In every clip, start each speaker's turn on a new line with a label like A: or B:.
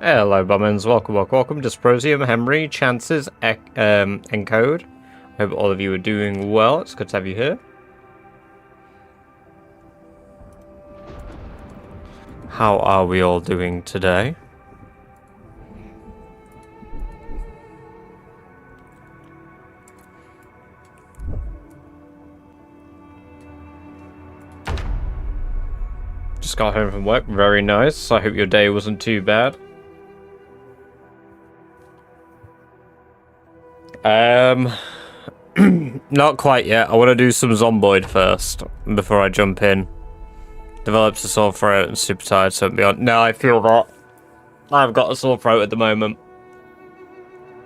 A: Hello, Bummins. Welcome to Sprosium, Henry, Chances, Encode. Hope all of you are doing well. It's good to have you here. How are we all doing today? Just got home from work. Very nice. I hope your day wasn't too bad. Not quite yet. I want to do some Zomboid first before I jump in. Develops a sore throat and super tired, so beyond. No, I feel that. I've got a sore throat at the moment.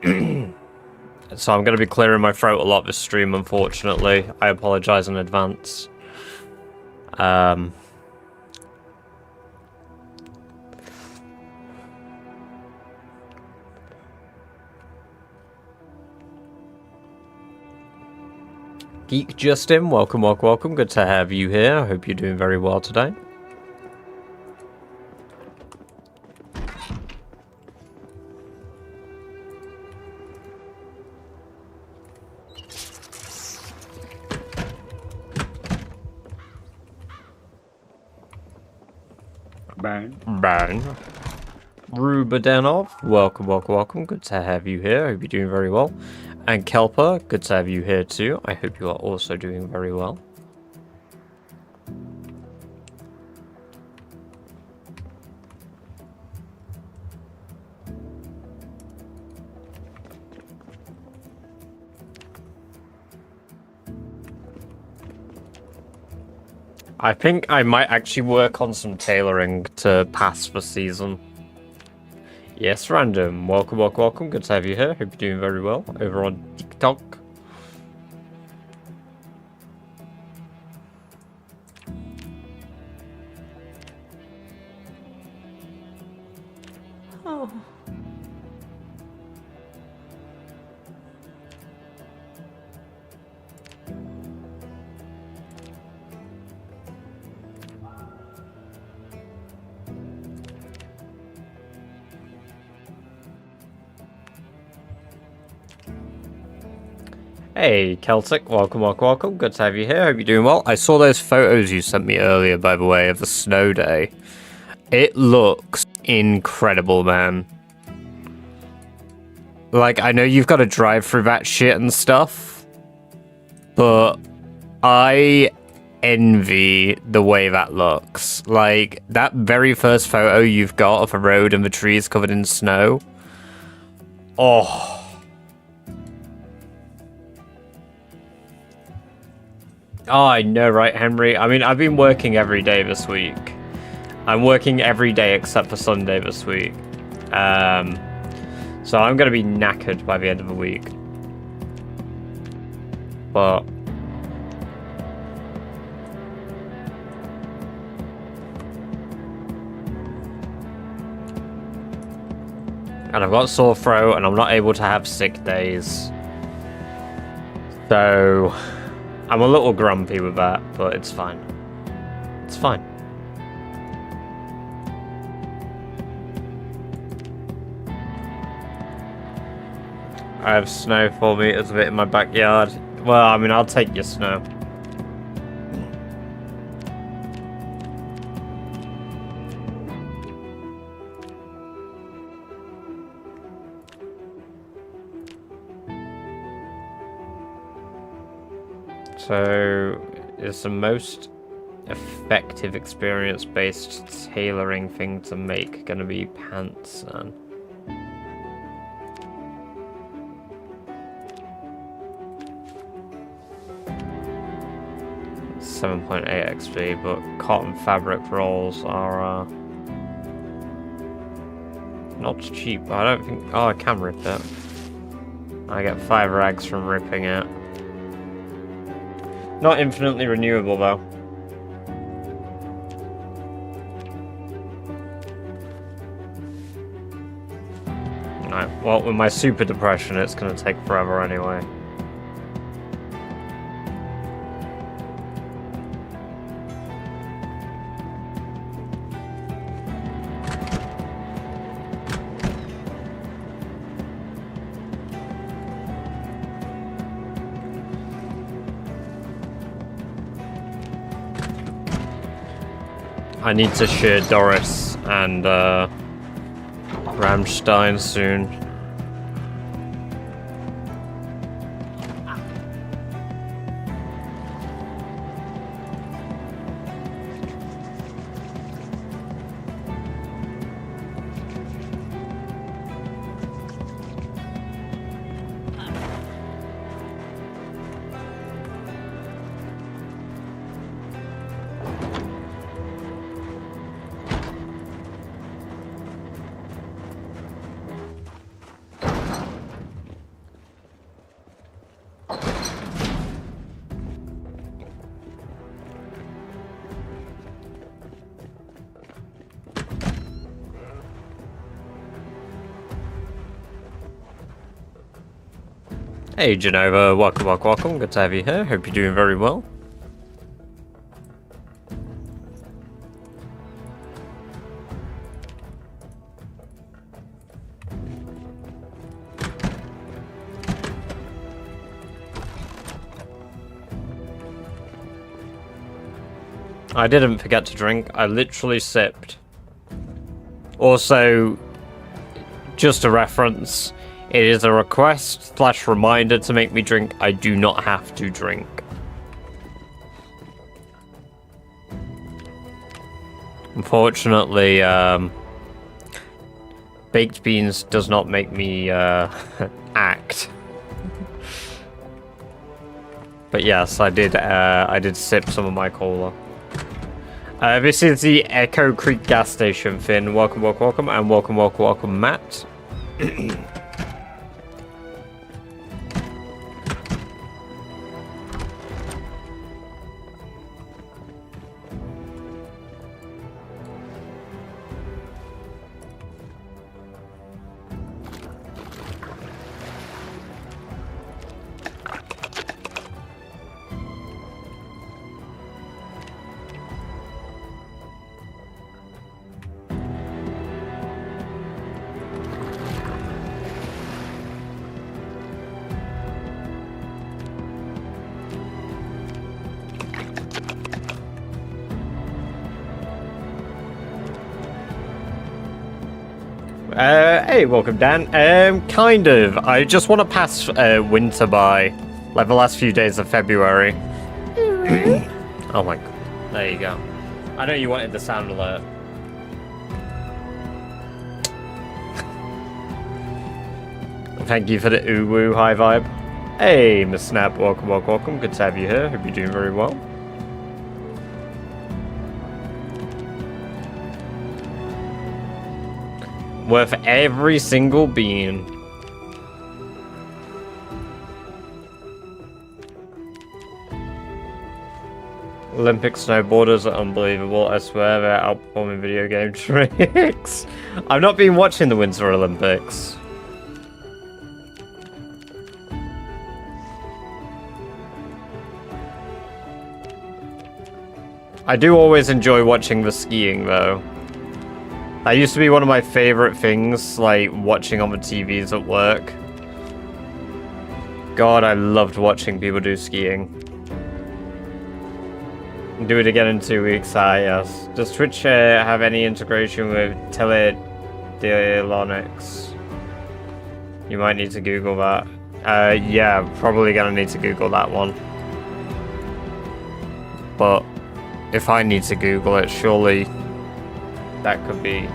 A: So I'm going to be clearing my throat a lot this stream, unfortunately. I apologize in advance. Geek Justin, welcome. Good to have you here. I hope you're doing very well today. Bang. Rubadanov, welcome. Good to have you here. I hope you're doing very well. And Kelper, good to have you here too. I hope you are also doing very well. I think I might actually work on some tailoring to pass the season. Yes, Random. Welcome. Good to have you here. Hope you're doing very well over on TikTok.
B: Oh.
A: Hey, Celtic, welcome. Good to have you here. Hope you're doing well. I saw those photos you sent me earlier, by the way, of the snow day. It looks incredible, man. Like, I know you've got to drive through that shit and stuff, but I envy the way that looks. Like, that very first photo you've got of a road and the trees covered in snow. Oh. Oh, I know, right, Henry? I mean, I've been working every day this week. I'm working every day except for Sunday this week. So I'm going to be knackered by the end of the week. But and I've got a sore throat and I'm not able to have sick days. So I'm a little grumpy with that, but it's fine. It's fine. I have snow 4 meters of it in my backyard. Well, I mean, I'll take your snow. So, is the most effective experience-based tailoring thing to make gonna be pants then? .8 XP, but cotton fabric rolls are not cheap. I don't think. Oh, I can rip it. I get 5 rags from ripping it. Not infinitely renewable though. Right, well, with my super depression, it's gonna take forever anyway. I need to share Doris and Rammstein soon. Hey Genova, welcome, good to have you here, hope you're doing very well. I didn't forget to drink, I literally sipped. Also, just a reference, it is a request / reminder to make me drink. I do not have to drink. Unfortunately, baked beans does not make me act. But yes, I did sip some of my cola. This is the Echo Creek gas station, Finn. Welcome, and welcome, Matt. Hey, welcome Dan. Kind of. I just want to pass winter by, like the last few days of February. Oh my god. There you go. I know you wanted the sound alert. Thank you for the ooh-woo high vibe. Hey, Miss Snap, welcome. Good to have you here. Hope you're doing very well. Worth every single bean. Olympic snowboarders are unbelievable. I swear they're outperforming video game tricks. I've not been watching the Winter Olympics. I do always enjoy watching the skiing though. That used to be one of my favorite things, like watching on the TVs at work. God, I loved watching people do skiing. Do it again in 2 weeks, yes. Does Twitch have any integration with Tailoring? You might need to Google that. Yeah, probably gonna need to Google that one. but if I need to Google it, surely that could be...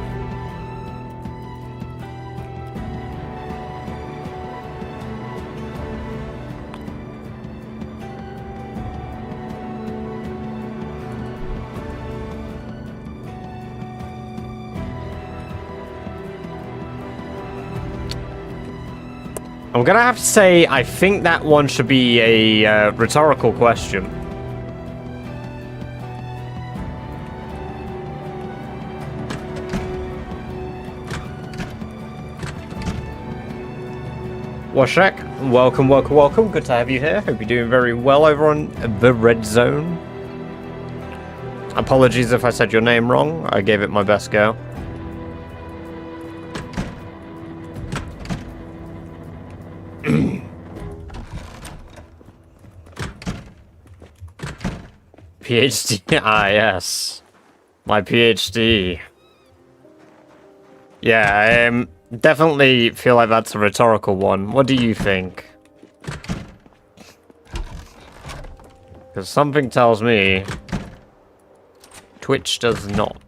A: I'm gonna have to say, I think that one should be a rhetorical question. Washak, welcome, welcome, welcome. Good to have you here. Hope you're doing very well over on the Red Zone. Apologies if I said your name wrong. I gave it my best go. PhD, ah yes, my PhD. Yeah, I definitely feel like that's a rhetorical one. What do you think? Because something tells me Twitch does not.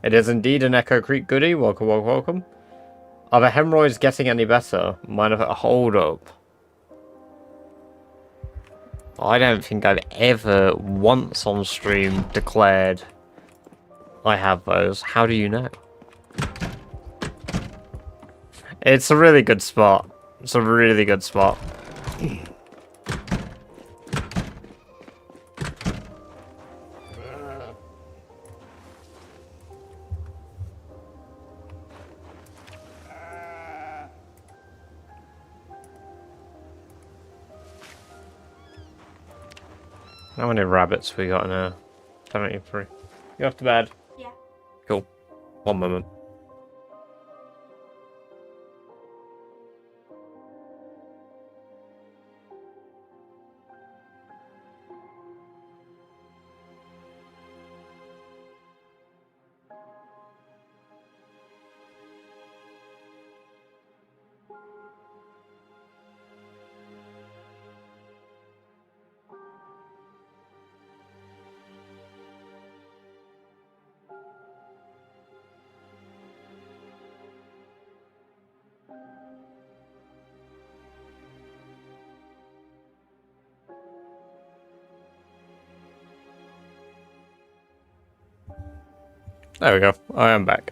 A: It is indeed an Echo Creek goodie. Welcome, welcome, welcome. Are the hemorrhoids getting any better? Might have a hold up. I don't think I've ever once on stream declared I have those. How do you know? It's a really good spot. It's a really good spot. How many rabbits we got in here? 73. You off to bed?
B: Yeah.
A: Cool. One moment. There we go. I am back.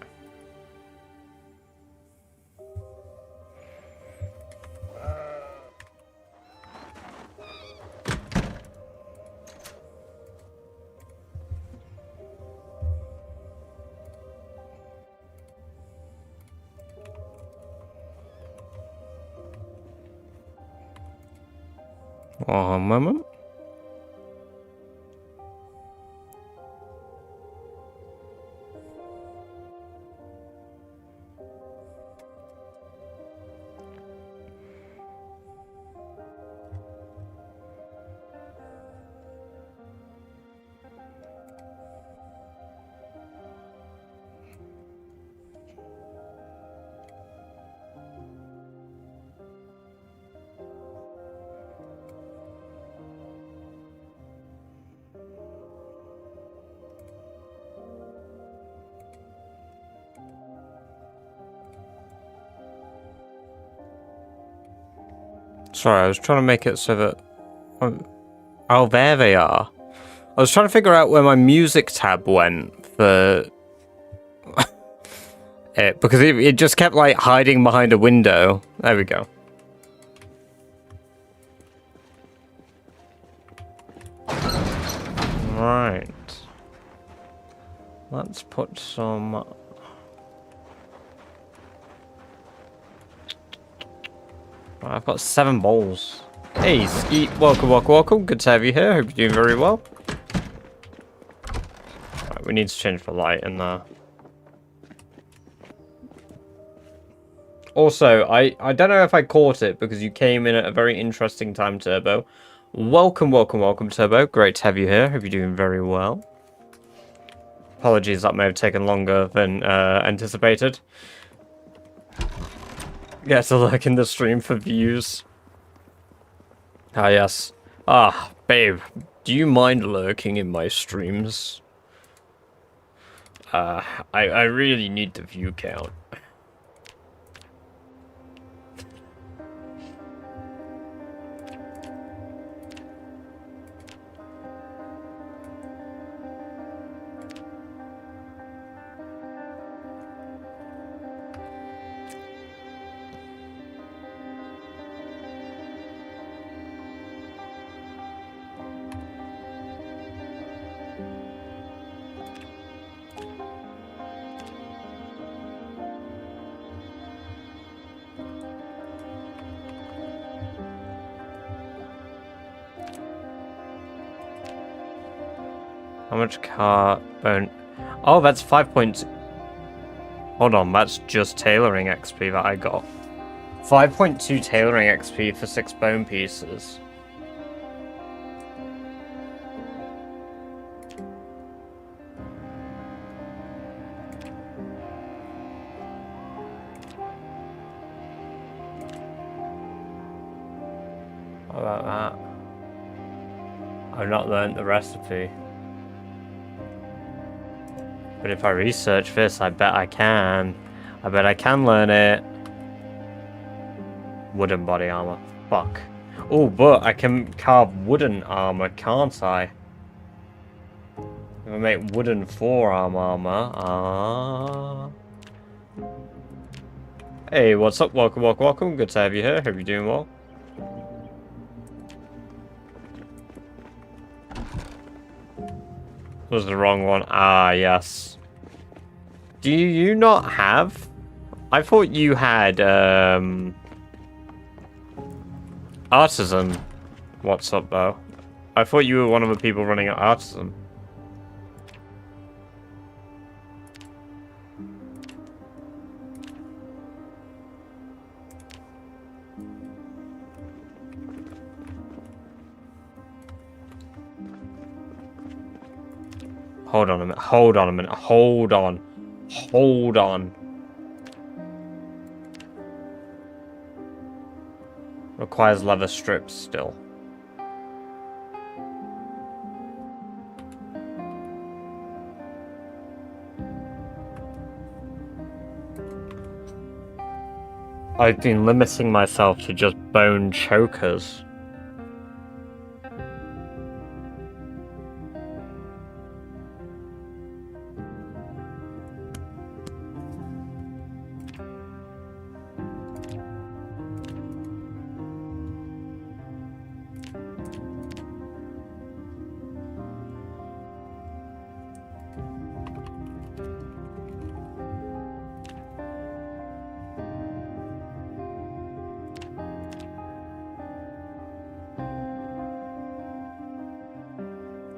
A: One moment. Sorry, I was trying to make it so that... Oh, there they are. I was trying to figure out where my music tab went for... it, because it just kept, like, hiding behind a window. There we go. Right. Let's put some... I've got 7 bowls. Hey, Skeet, welcome, welcome, welcome. Good to have you here. Hope you're doing very well. Right, we need to change the light in there. Also, I don't know if I caught it because you came in at a very interesting time, Turbo. Welcome, welcome, welcome, Turbo. Great to have you here. Hope you're doing very well. Apologies, that may have taken longer than anticipated. Get to lurk in the stream for views. Ah, yes. Ah, babe, do you mind lurking in my streams? I really need the view count. How much carbon? Oh, that's 5.2. Hold on, that's just tailoring XP that I got. 5.2 tailoring XP for 6 bone pieces. What about that? I've not learned the recipe. But if I research this, I bet I can. I bet I can learn it. Wooden body armor. Fuck. Oh, but I can carve wooden armor, can't I? If I make wooden forearm armor. Hey, what's up? Welcome, welcome, welcome. Good to have you here. Hope you're doing well. Was the wrong one. Ah, yes. Do you not have? I thought you had, Artisan. What's up, though? I thought you were one of the people running at Artisan. Hold on a minute. Hold on a minute. Hold on. Hold on. Requires leather strips still. I've been limiting myself to just bone chokers.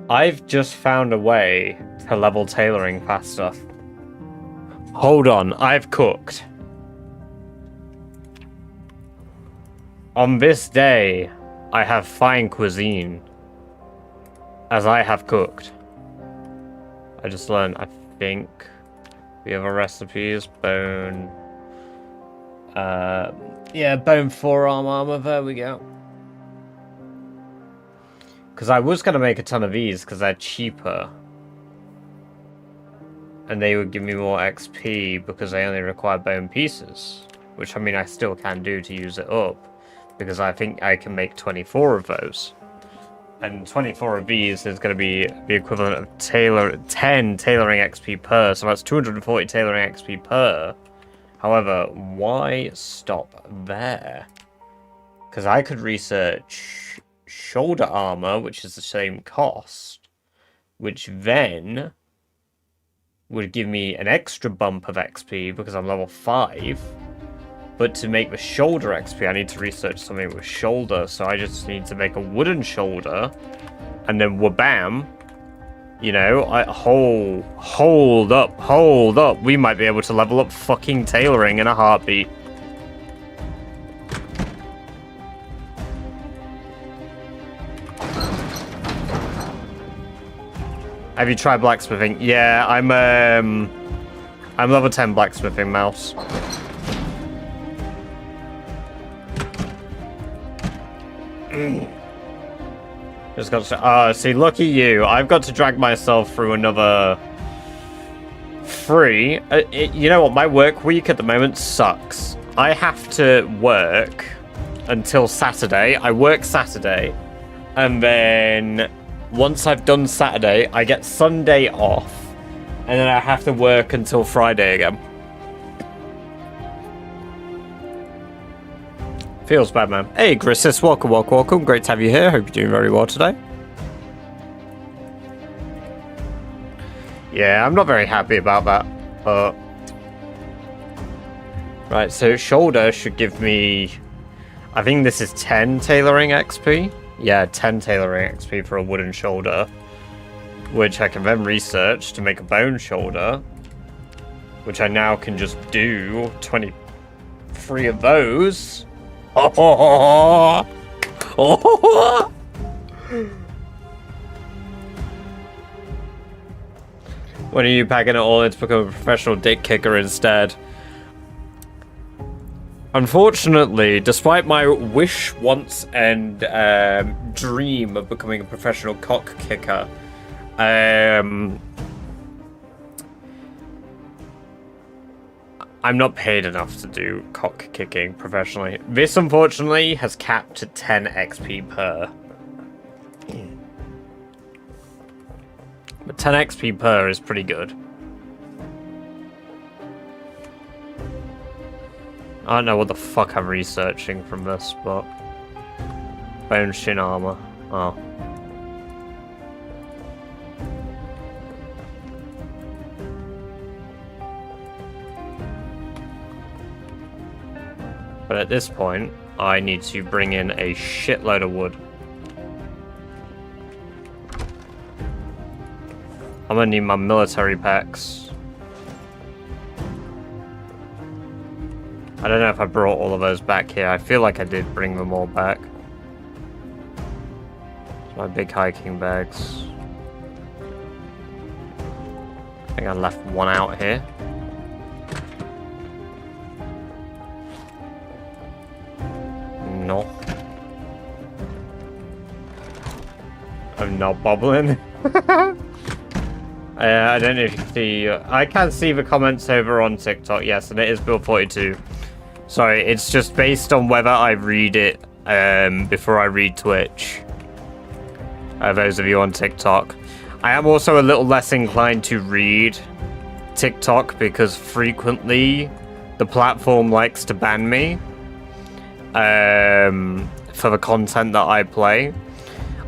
A: I've just found a way to level tailoring faster. Hold on, I've cooked. On this day, I have fine cuisine. As I have cooked. I just learned, I think. The other recipes, bone. Yeah, bone forearm armor, there we go. Because I was going to make a ton of these because they're cheaper. And they would give me more XP because they only require bone pieces. Which, I mean, I still can do to use it up. Because I think I can make 24 of those. And 24 of these is going to be the equivalent of 10 tailoring XP per. So that's 240 tailoring XP per. However, why stop there? Because I could research shoulder armor, which is the same cost, which then would give me an extra bump of XP because I'm level 5. But to make the shoulder XP, I need to research something with shoulder, so I just need to make a wooden shoulder, and then wabam, you know, hold up, we might be able to level up fucking tailoring in a heartbeat. Have you tried blacksmithing? Yeah, I'm level 10 blacksmithing, Mouse. Just got to... see, lucky you. I've got to drag myself through another... 3. You know what? My work week at the moment sucks. I have to work until Saturday. I work Saturday. And then once I've done Saturday, I get Sunday off. And then I have to work until Friday again. Feels bad, man. Hey, Grissis, welcome, welcome, welcome. Great to have you here. Hope you're doing very well today. Yeah, I'm not very happy about that, but... Right, so shoulder should give me... I think this is 10 tailoring XP. Yeah, 10 tailoring XP for a wooden shoulder. Which I can then research to make a bone shoulder. Which I now can just do 23 of those. Oh. Oh. When are you packing it all in to become a professional dick kicker instead? Unfortunately, despite my wish once and dream of becoming a professional cock kicker, I'm not paid enough to do cock kicking professionally. This, unfortunately, has capped at 10 XP per. But 10 XP per is pretty good. I don't know what the fuck I'm researching from this, but... Bone shin armor. Oh. But at this point, I need to bring in a shitload of wood. I'm gonna need my military packs. I don't know if I brought all of those back here. I feel like I did bring them all back. My big hiking bags. I think I left one out here. No. I'm not bubbling. I don't know if you can see. I can see the comments over on TikTok, yes, and it is Bill 42. Sorry, it's just based on whether I read it before I read Twitch. Those of you on TikTok. I am also a little less inclined to read TikTok because frequently the platform likes to ban me for the content that I play.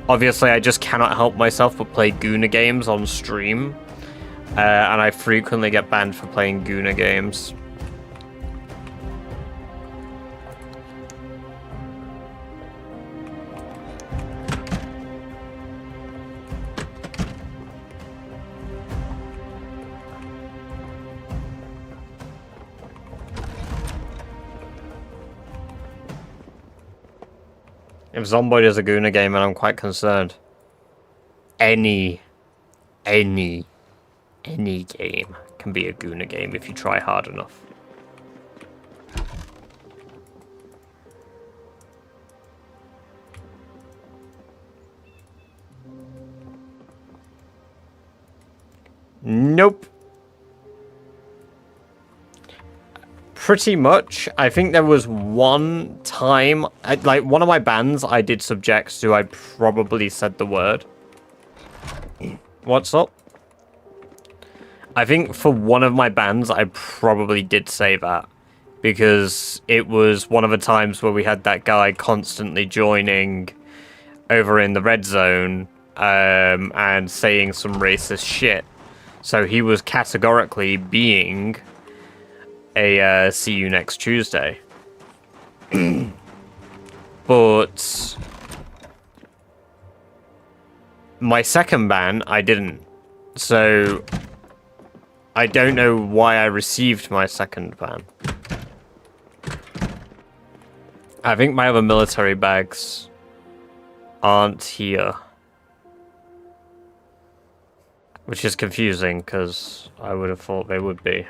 A: Obviously, I just cannot help myself but play Guna games on stream. And I frequently get banned for playing Guna games. If Zomboid is a Guna game, and I'm quite concerned. Any game can be a Guna game if you try hard enough. Nope. Pretty much. I think there was one time, like one of my bans I did subject to, I probably said the word. What's up? I think for one of my bans, I probably did say that. Because it was one of the times where we had that guy constantly joining over in the red zone and saying some racist shit. So he was categorically being a see you next Tuesday. But my second ban, I didn't. So I don't know why I received my second ban. I think my other military bags aren't here. Which is confusing, because I would have thought they would be.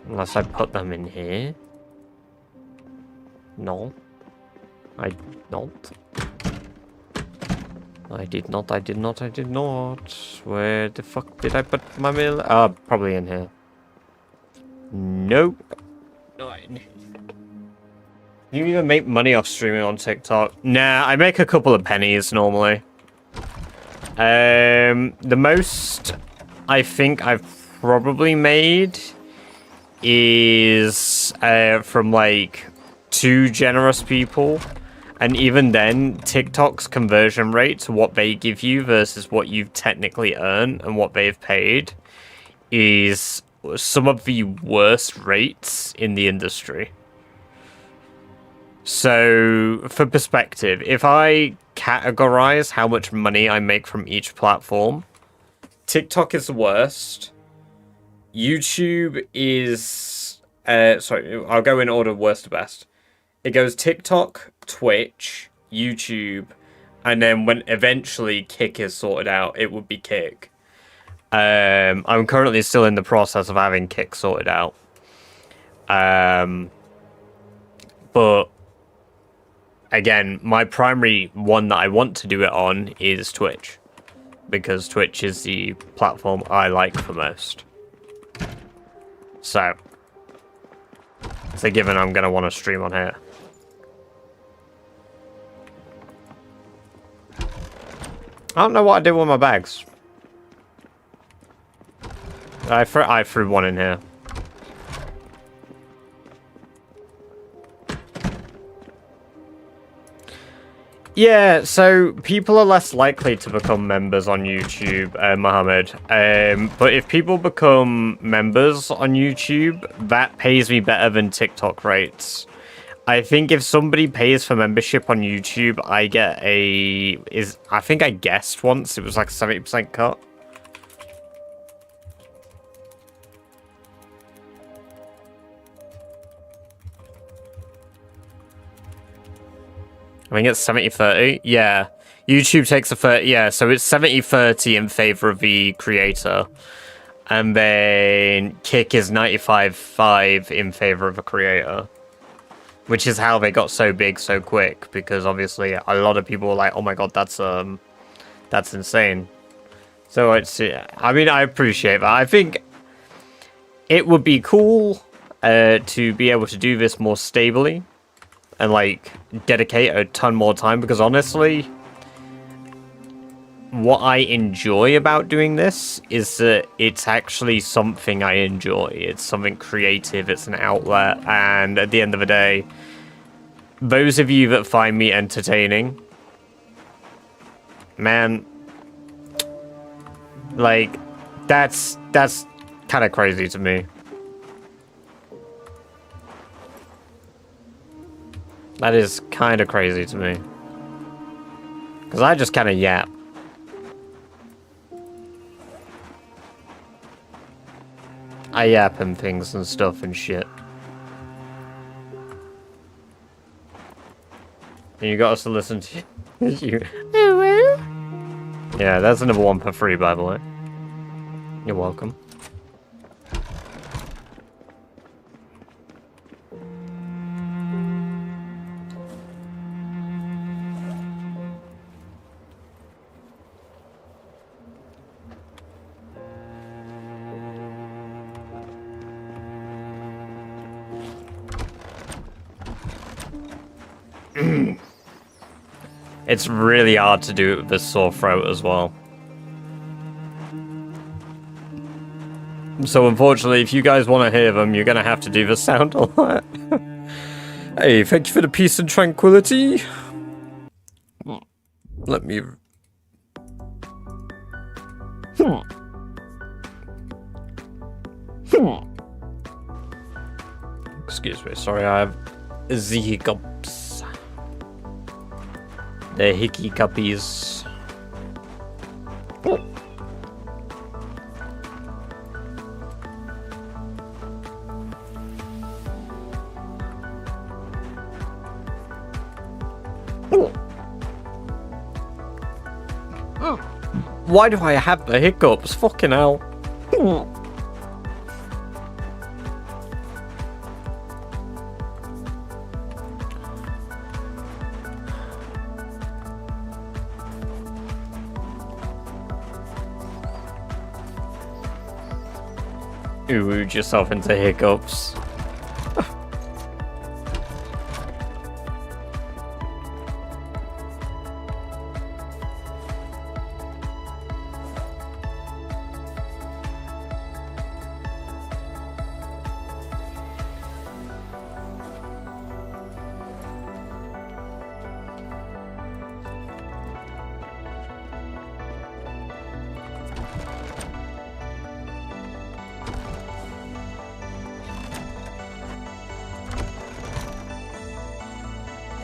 A: Unless I put them in here. No. I not. I did not, I did not, I did not. Where the fuck did I put my mail? Probably in here. Nope. No, do you even make money off streaming on TikTok? Nah, I make a couple of pennies normally. The most I think I've probably made is from like 2 generous people. And even then, TikTok's conversion rate to what they give you versus what you've technically earned and what they've paid is some of the worst rates in the industry. So, for perspective, if I categorize how much money I make from each platform, TikTok is the worst. YouTube is... sorry, I'll go in order worst to best. It goes TikTok, Twitch, YouTube, and then when eventually Kick is sorted out, it would be Kick. I'm currently still in the process of having Kick sorted out. But again, my primary one that I want to do it on is Twitch, because Twitch is the platform I like the most. So, it's a given I'm going to want to stream on here. I don't know what I did with my bags. I threw one in here. Yeah, so people are less likely to become members on YouTube, Mohammed. But if people become members on YouTube, that pays me better than TikTok rates. I think if somebody pays for membership on YouTube, I get I think I guessed once, it was like a 70% cut. I think it's 70-30. Yeah. YouTube takes a 30. Yeah, so it's 70-30 in favor of the creator. And then Kick is 95-5 in favor of the creator. Which is how they got so big so quick, because obviously a lot of people were like, "Oh my god, that's insane." So it's, I mean, I appreciate that. I think it would be cool to be able to do this more stably and like dedicate a ton more time, because honestly, what I enjoy about doing this is that it's actually something I enjoy. It's something creative, it's an outlet, and at the end of the day, those of you that find me entertaining, man, like, that's kind of crazy to me. That is kind of crazy to me. Because I just kind of yap. I yap and things and stuff and shit. And you got us to listen to you. Yeah, that's another one for free, by the way. You're welcome. It's really hard to do it with this sore throat as well. So unfortunately, if you guys want to hear them, you're going to have to do the sound a lot. Hey, thank you for the peace and tranquility. Let me... Excuse me, sorry, I have the hiccups. The hickey cuppies. Why do I have the hiccups? Fucking hell. Ooh, yourself into hiccups.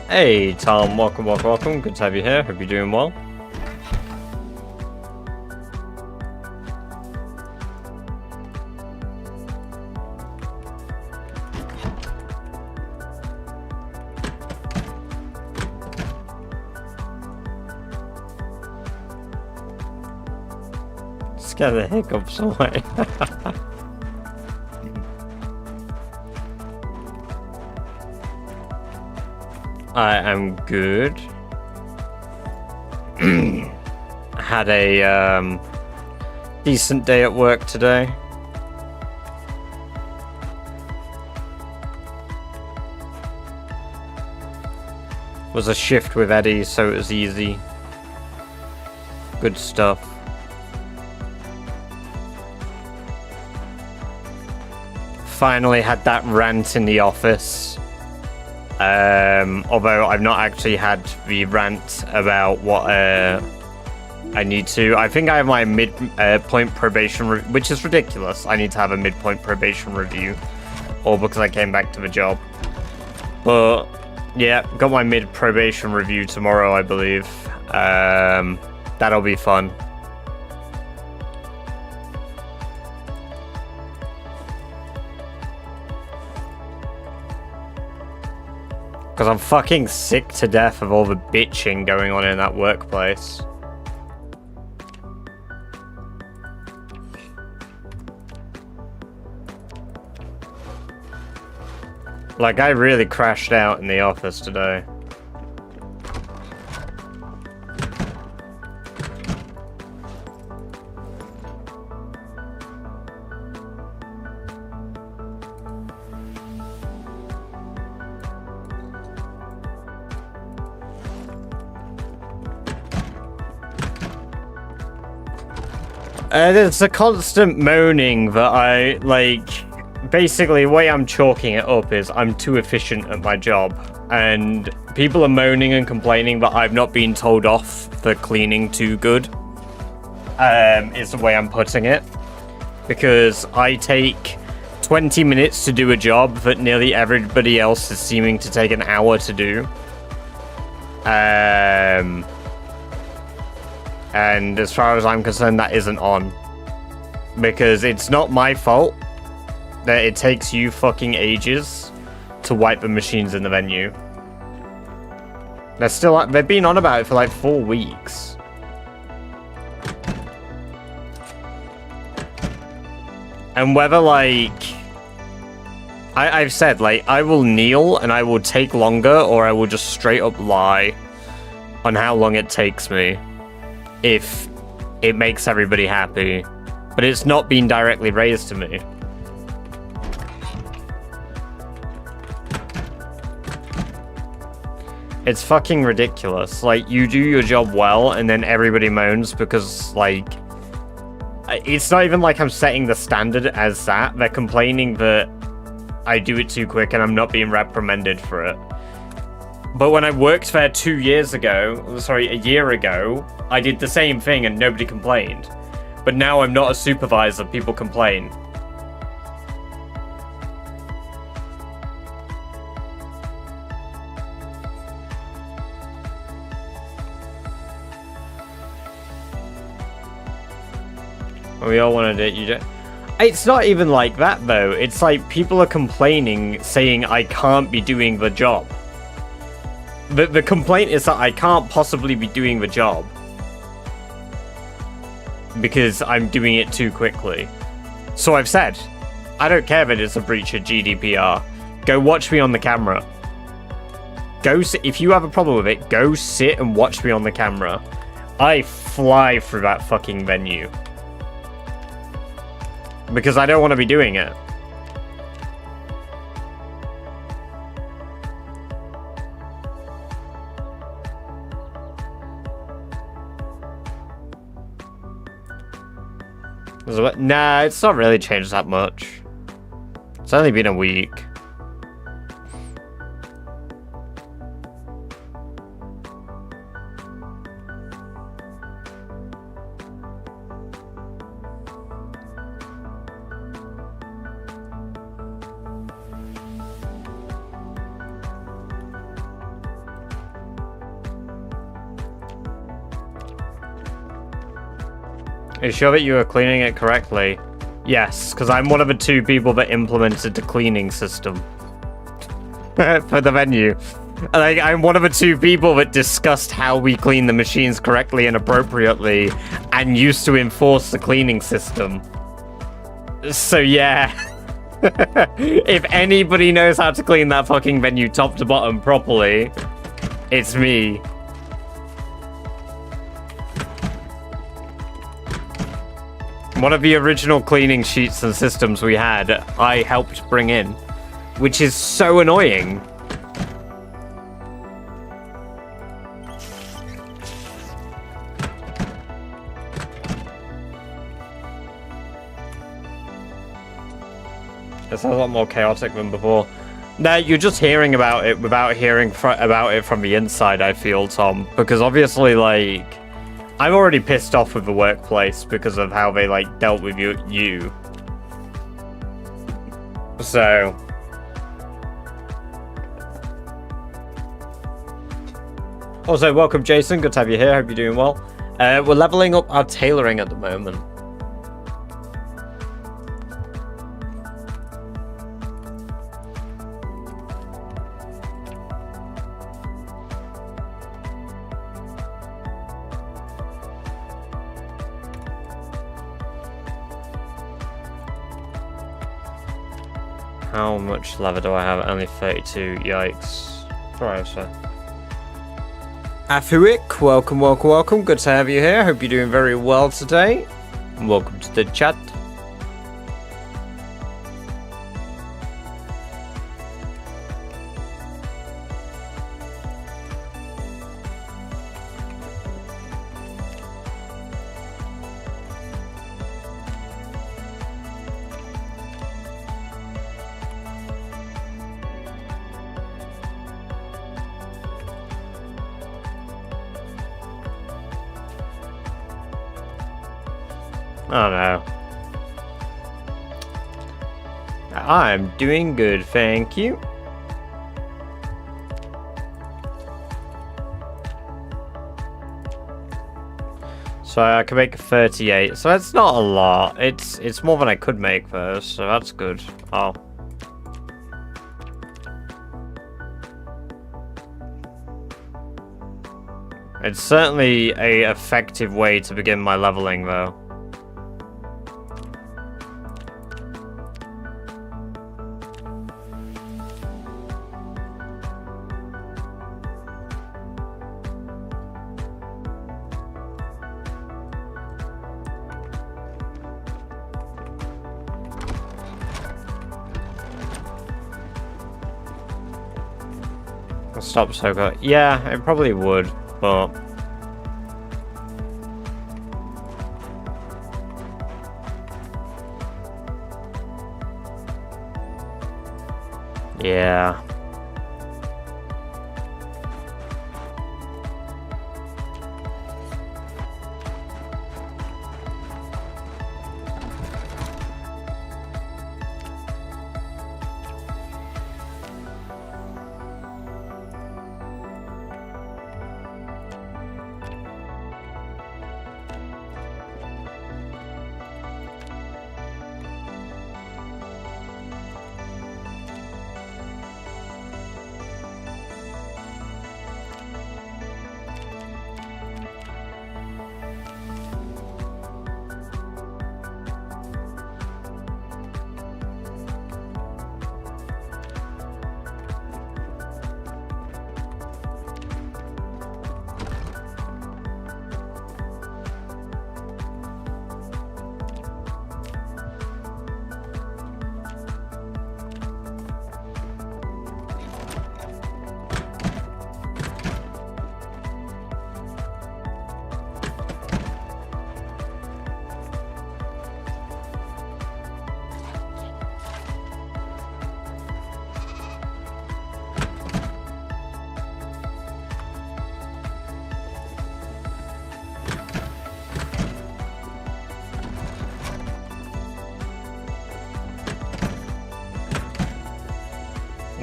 A: Hey Tom, welcome. Good to have you here. Hope you're doing well. Scare the hiccups away. I am good. Had a decent day at work today. Was a shift with Eddie, so it was easy. Good stuff. Finally had that rant in the office. Although I've not actually had the rant about what I need to. I think I have my midpoint probation, which is ridiculous. I need to have a midpoint probation review, all because I came back to the job. But yeah, got my mid probation review tomorrow, I believe. That'll be fun. Because I'm fucking sick to death of all the bitching going on in that workplace. Like, I really crashed out in the office today. There's a constant moaning that I, like, basically the way I'm chalking it up is I'm too efficient at my job, and people are moaning and complaining that I've not been told off for cleaning too good, is the way I'm putting it, because I take 20 minutes to do a job that nearly everybody else is seeming to take an hour to do. And as far as I'm concerned, that isn't on. Because it's not my fault that it takes you fucking ages to wipe the machines in the venue. They've been on about it for like 4 weeks. And whether, like, I've said, like, I will kneel and I will take longer, or I will just straight up lie on how long it takes me if it makes everybody happy. But it's not been directly raised to me. It's fucking ridiculous. Like, you do your job well, and then everybody moans because, like, it's not even like I'm setting the standard as that. They're complaining that I do it too quick and I'm not being reprimanded for it. But when I worked there a year ago, I did the same thing and nobody complained. But now I'm not a supervisor, people complain. We all wanted it, you don't... It's not even like that, though. It's like people are complaining, saying I can't be doing the job. The complaint is that I can't possibly be doing the job because I'm doing it too quickly. So I've said, I don't care that it's a breach of GDPR. Go watch me on the camera. If you have a problem with it, go sit and watch me on the camera. I fly through that fucking venue. Because I don't want to be doing it. Nah, it's not really changed that much. It's only been a week. Are you sure that you were cleaning it correctly? Yes, because I'm one of the 2 people that implemented the cleaning system for the venue. Like, I'm one of the 2 people that discussed how we clean the machines correctly and appropriately and used to enforce the cleaning system. So yeah, if anybody knows how to clean that fucking venue top to bottom properly, it's me. One of the original cleaning sheets and systems we had, I helped bring in, which is so annoying. It sounds a lot more chaotic than before. No, you're just hearing about it without hearing about it from the inside, I feel, Tom. Because obviously, like, I'm already pissed off with the workplace because of how they, like, dealt with you. So... Also, welcome, Jason. Good to have you here. Hope you're doing well. We're leveling up our tailoring at the moment. How much leather do I have? Only 32. Yikes. Alright, so. Afuik, welcome, welcome, welcome. Good to have you here. Hope you're doing very well today. And welcome to the chat. Oh no. I'm doing good, thank you. So I can make 38. So that's not a lot. It's more than I could make first, so that's good. Oh. It's certainly a effective way to begin my leveling though. Stop Soka. Yeah, it probably would, but... yeah.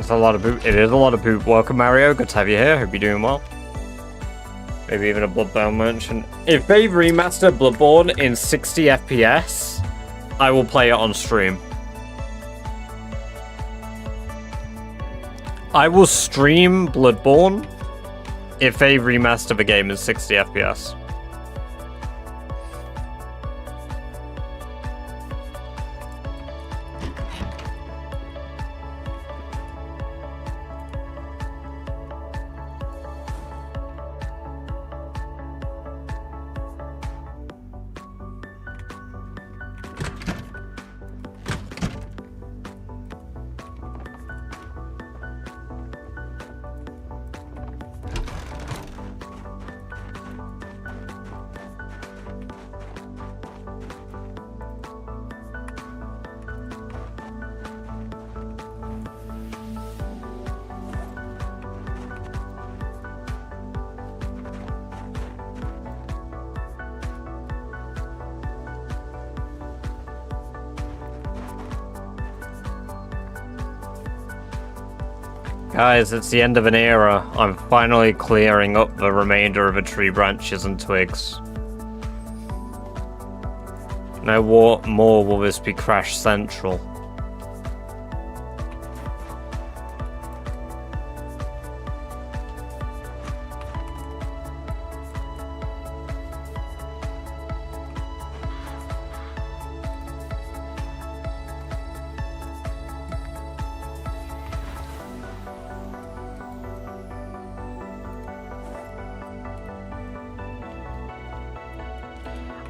A: It's a lot of poop. It is a lot of poop. Welcome, Mario. Good to have you here. Hope you're doing well. Maybe even a Bloodborne merchant. If they remaster Bloodborne in 60 FPS, I will play it on stream. I will stream Bloodborne if they remaster the game in 60 FPS. Guys, it's the end of an era. I'm finally clearing up the remainder of the tree branches and twigs. No more will this be Crash Central.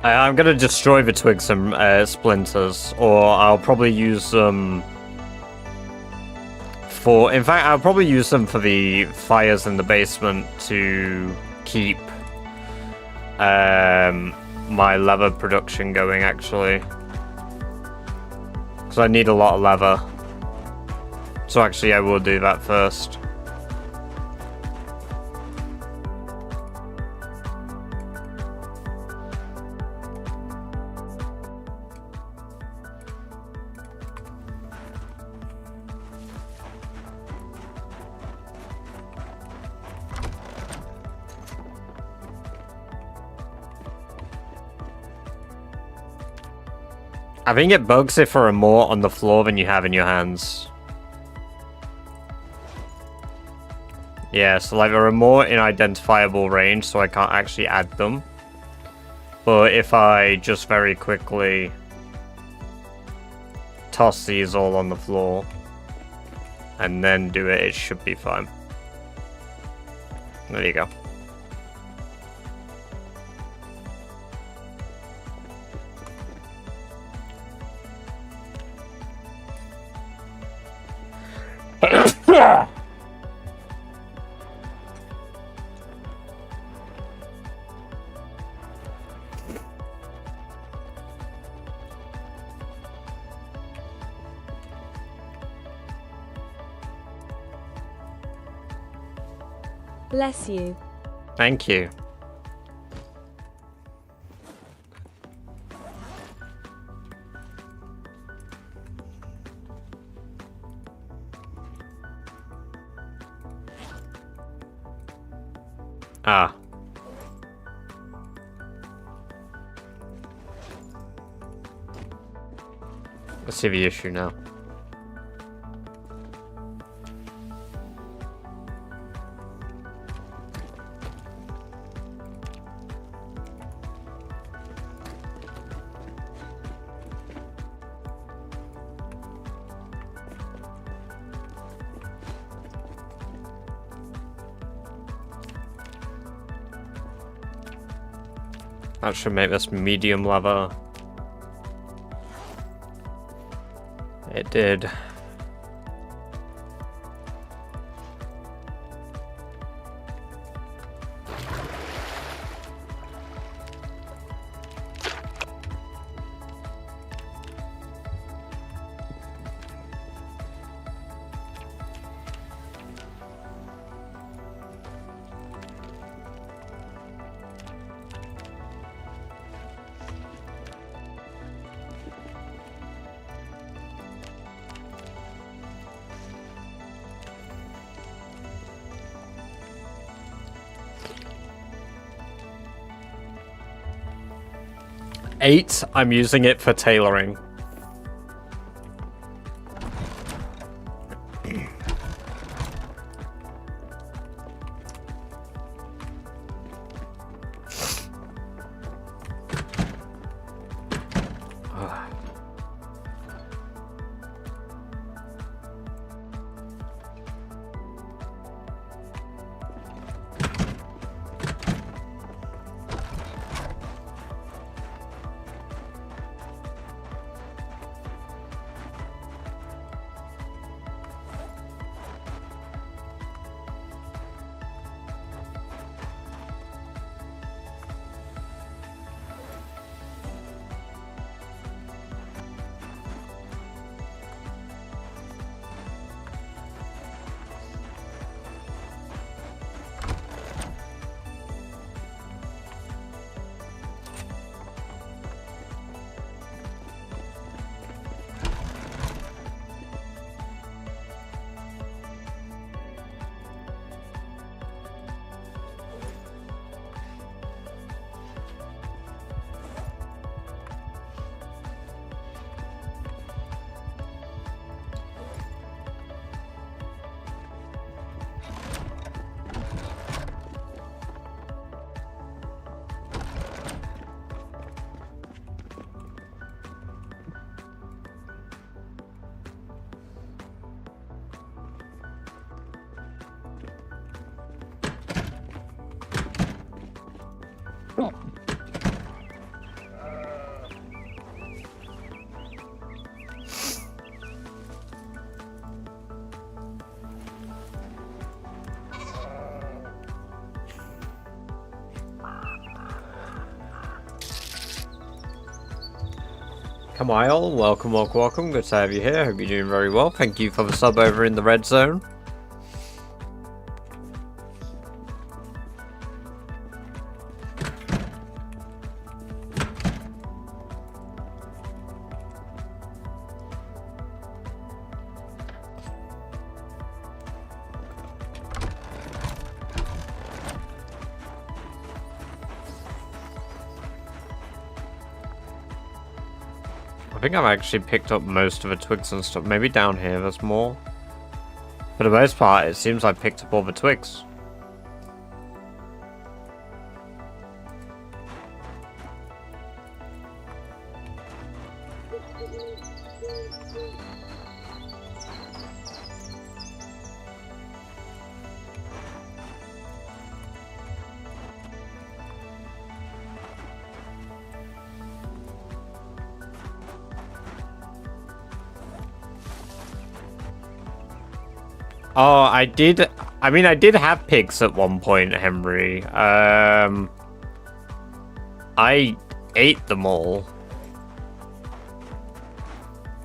A: I'm gonna destroy the twigs and splinters, or I'll probably use them for... In fact, I'll probably use them for the fires in the basement to keep my leather production going, actually. Because I need a lot of leather. So actually, I will do that first. I think it bugs if there are more on the floor than you have in your hands. Yeah, so like there are more in identifiable range, so I can't actually add them. But if I just very quickly toss these all on the floor and then do it, it should be fine. There you go.
B: Bless you.
A: Thank you. Ah. Let's see the issue now. That should make this medium leather. It did. 8, I'm using it for tailoring. Kamile, welcome. Good to have you here. Hope you're doing very well. Thank you for the sub over in the red zone. I think I've actually picked up most of the twigs and stuff. Maybe down here there's more. For the most part, it seems I picked up all the twigs. Oh, I did have pigs at one point, Henry. I ate them all.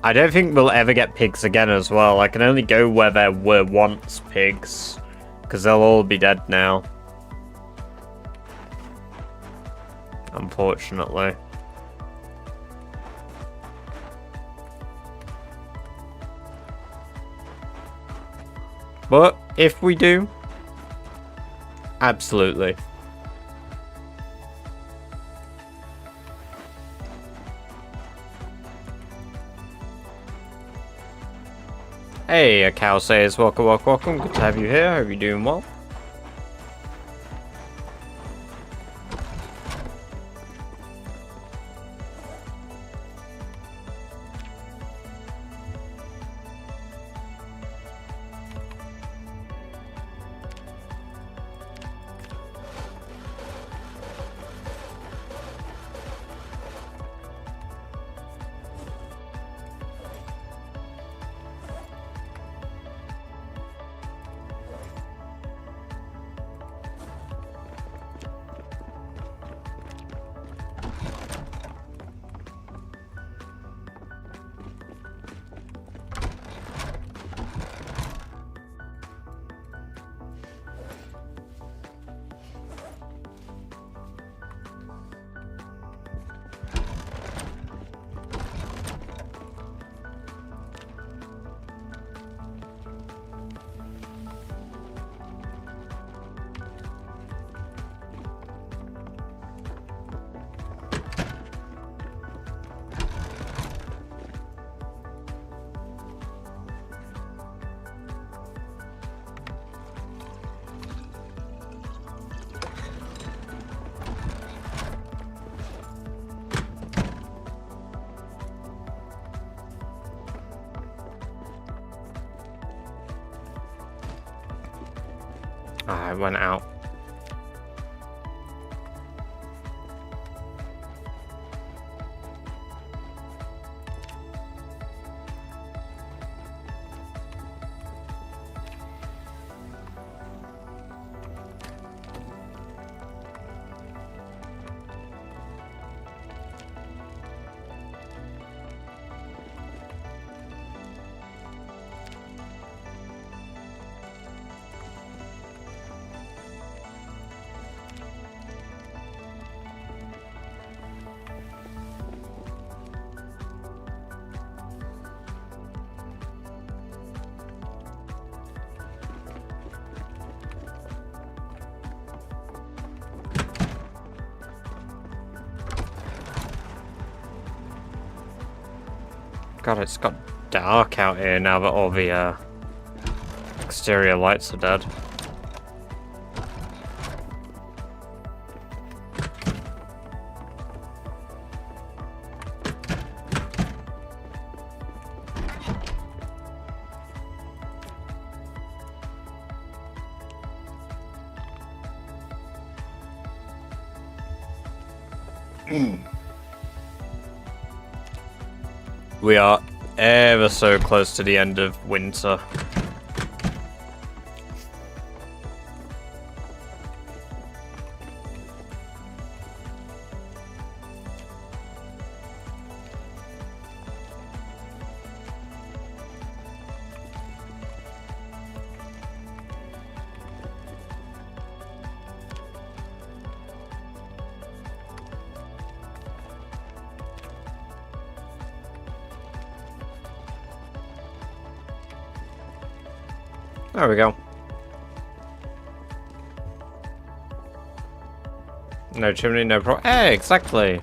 A: I don't think we'll ever get pigs again as well. I can only go where there were once pigs, because they'll all be dead now. Unfortunately. But if we do, absolutely. Hey, a cow says, welcome. Good to have you here. Hope you're doing well. Ah, it went out. God, it's got dark out here now that all the exterior lights are dead. We are ever so close to the end of winter. There we go. No chimney, no problem. Hey, exactly.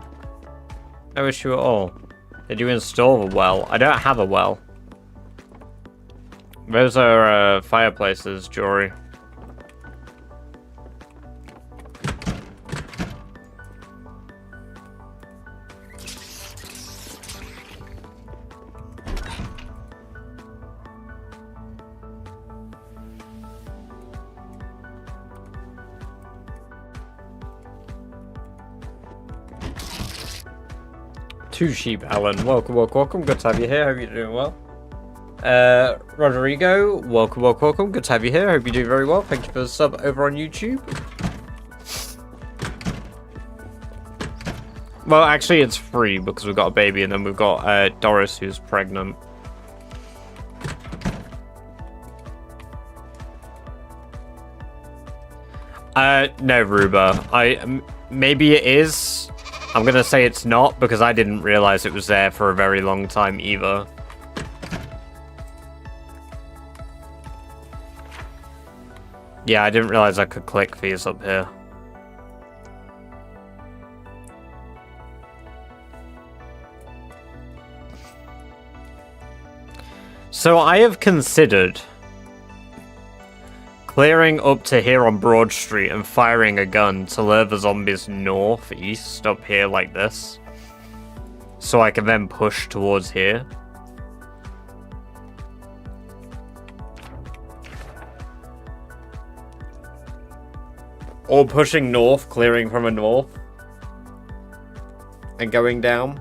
A: No issue at all. Did you install the well? I don't have a well. Those are fireplaces, Jory. Two sheep, Alan. Welcome, welcome, welcome. Good to have you here. Hope you're doing well. Rodrigo, welcome, welcome, welcome. Good to have you here. Hope you do very well. Thank you for the sub over on YouTube. Well, actually, it's free because we've got a baby, and then we've got Doris, who's pregnant. No, Ruba. Maybe it is. I'm gonna say it's not, because I didn't realize it was there for a very long time either. Yeah, I didn't realize I could click these up here. So I have considered clearing up to here on Broad Street and firing a gun to lure the zombies northeast up here like this. So I can then push towards here. Or pushing north, clearing from a north. And going down.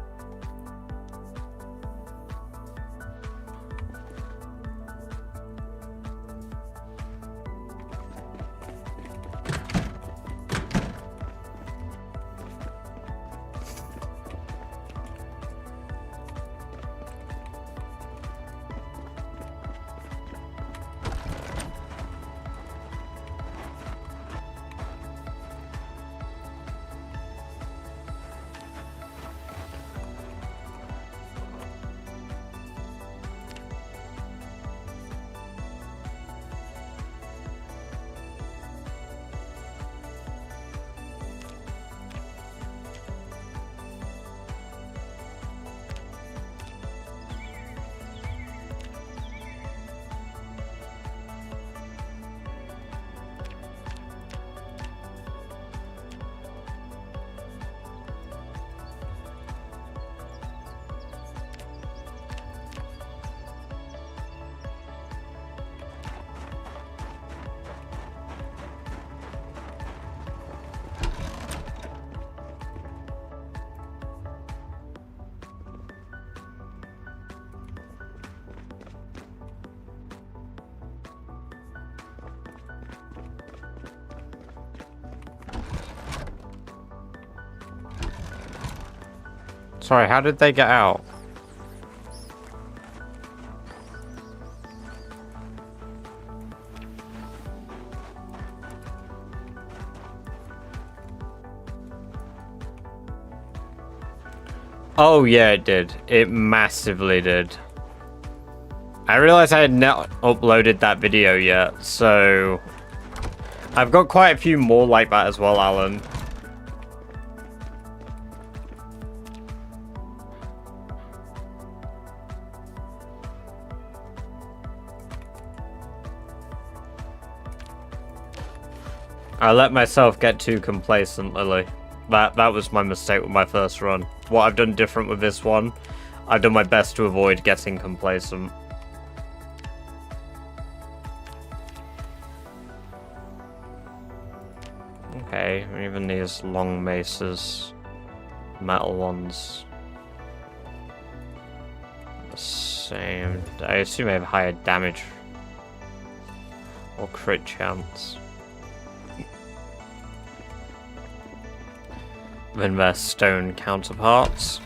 A: Sorry, how did they get out? Oh yeah, it did. It massively did. I realized I had not uploaded that video yet, so I've got quite a few more like that as well, Alan. I let myself get too complacent, Lily. That was my mistake with my first run. What I've done different with this one, I've done my best to avoid getting complacent. Okay, even these long maces, metal ones, the same. I assume they have higher damage or crit chance than their stone counterparts.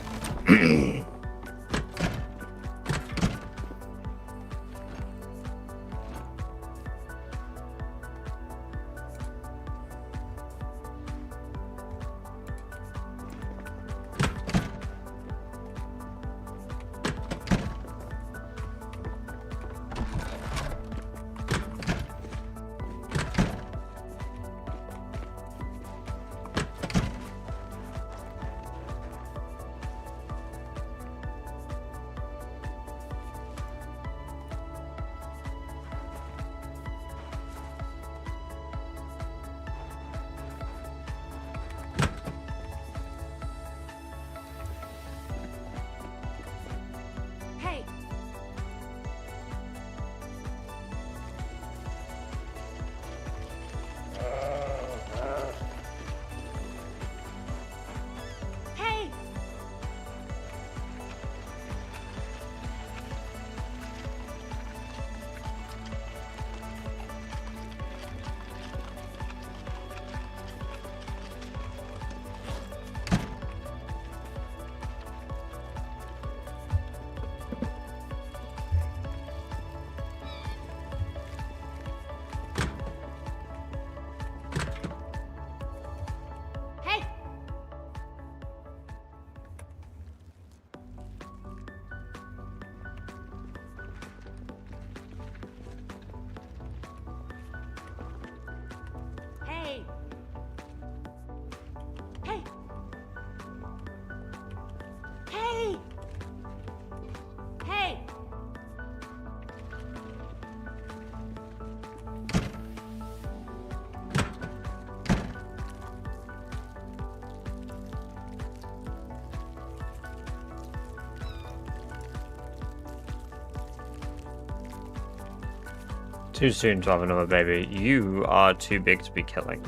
A: Too soon to have another baby. You are too big to be killing.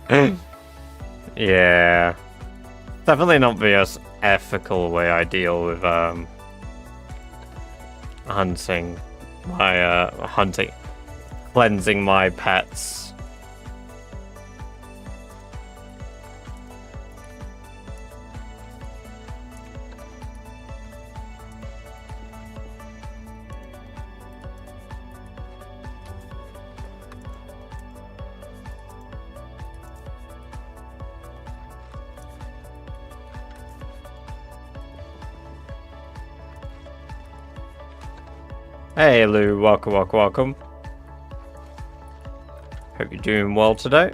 A: Yeah. Definitely not the most ethical way I deal with cleansing my pets. Hey Lou, welcome. Hope you're doing well today.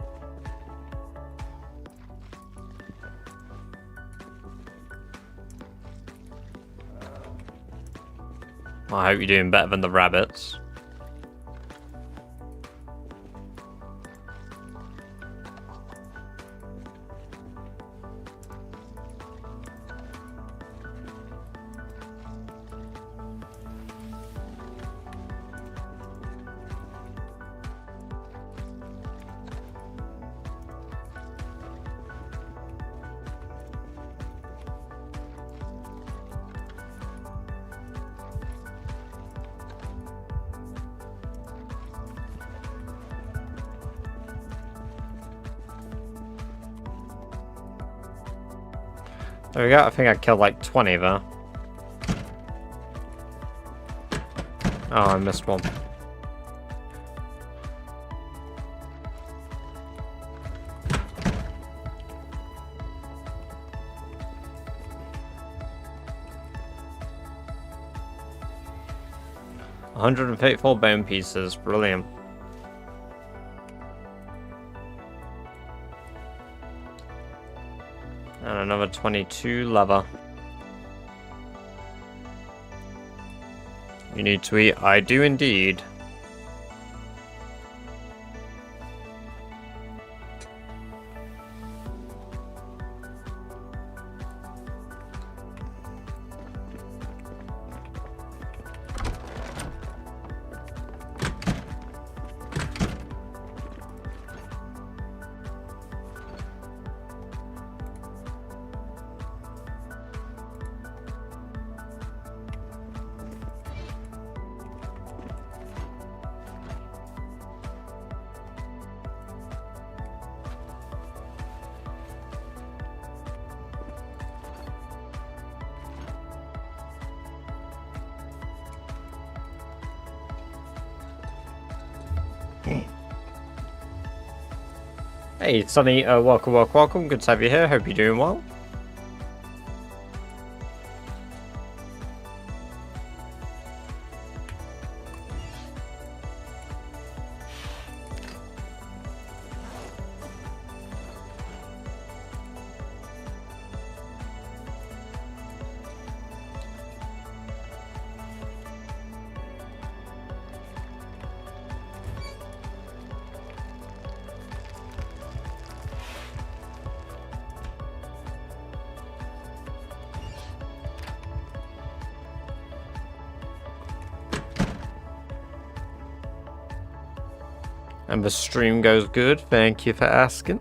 A: I hope you're doing better than the rabbits. There we go, I think I killed like 20 there. Oh, I missed one. $154 bone pieces, brilliant. And another 22 leather. You need to eat? I do indeed. Hey, Sonny, welcome. Good to have you here. Hope you're doing well. And the stream goes good. Thank you for asking.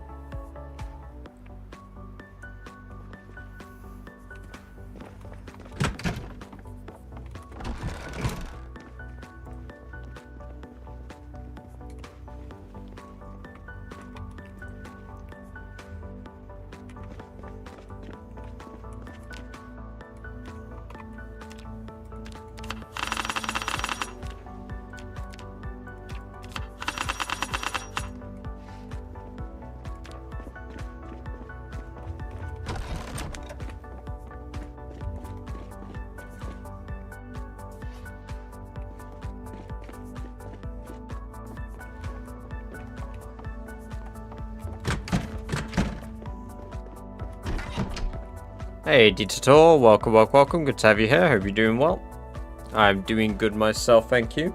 A: Hey, Ditator, welcome. Good to have you here. Hope you're doing well. I'm doing good myself, thank you.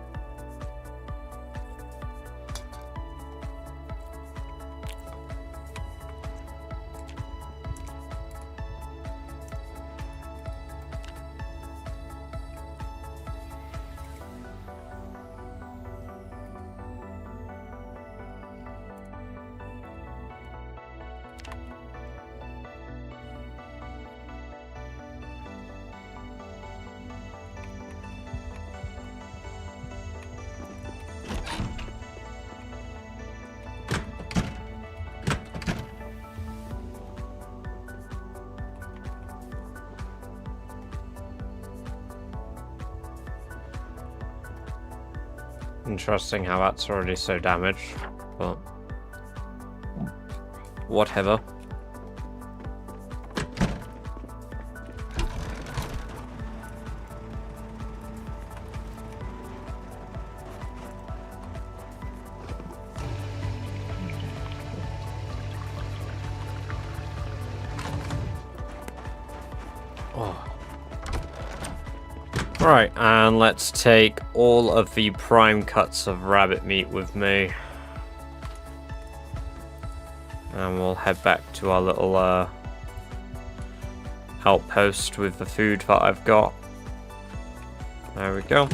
A: Interesting how that's already so damaged, but whatever. Right, and let's take all of the prime cuts of rabbit meat with me. And we'll head back to our little outpost with the food that I've got. There we go.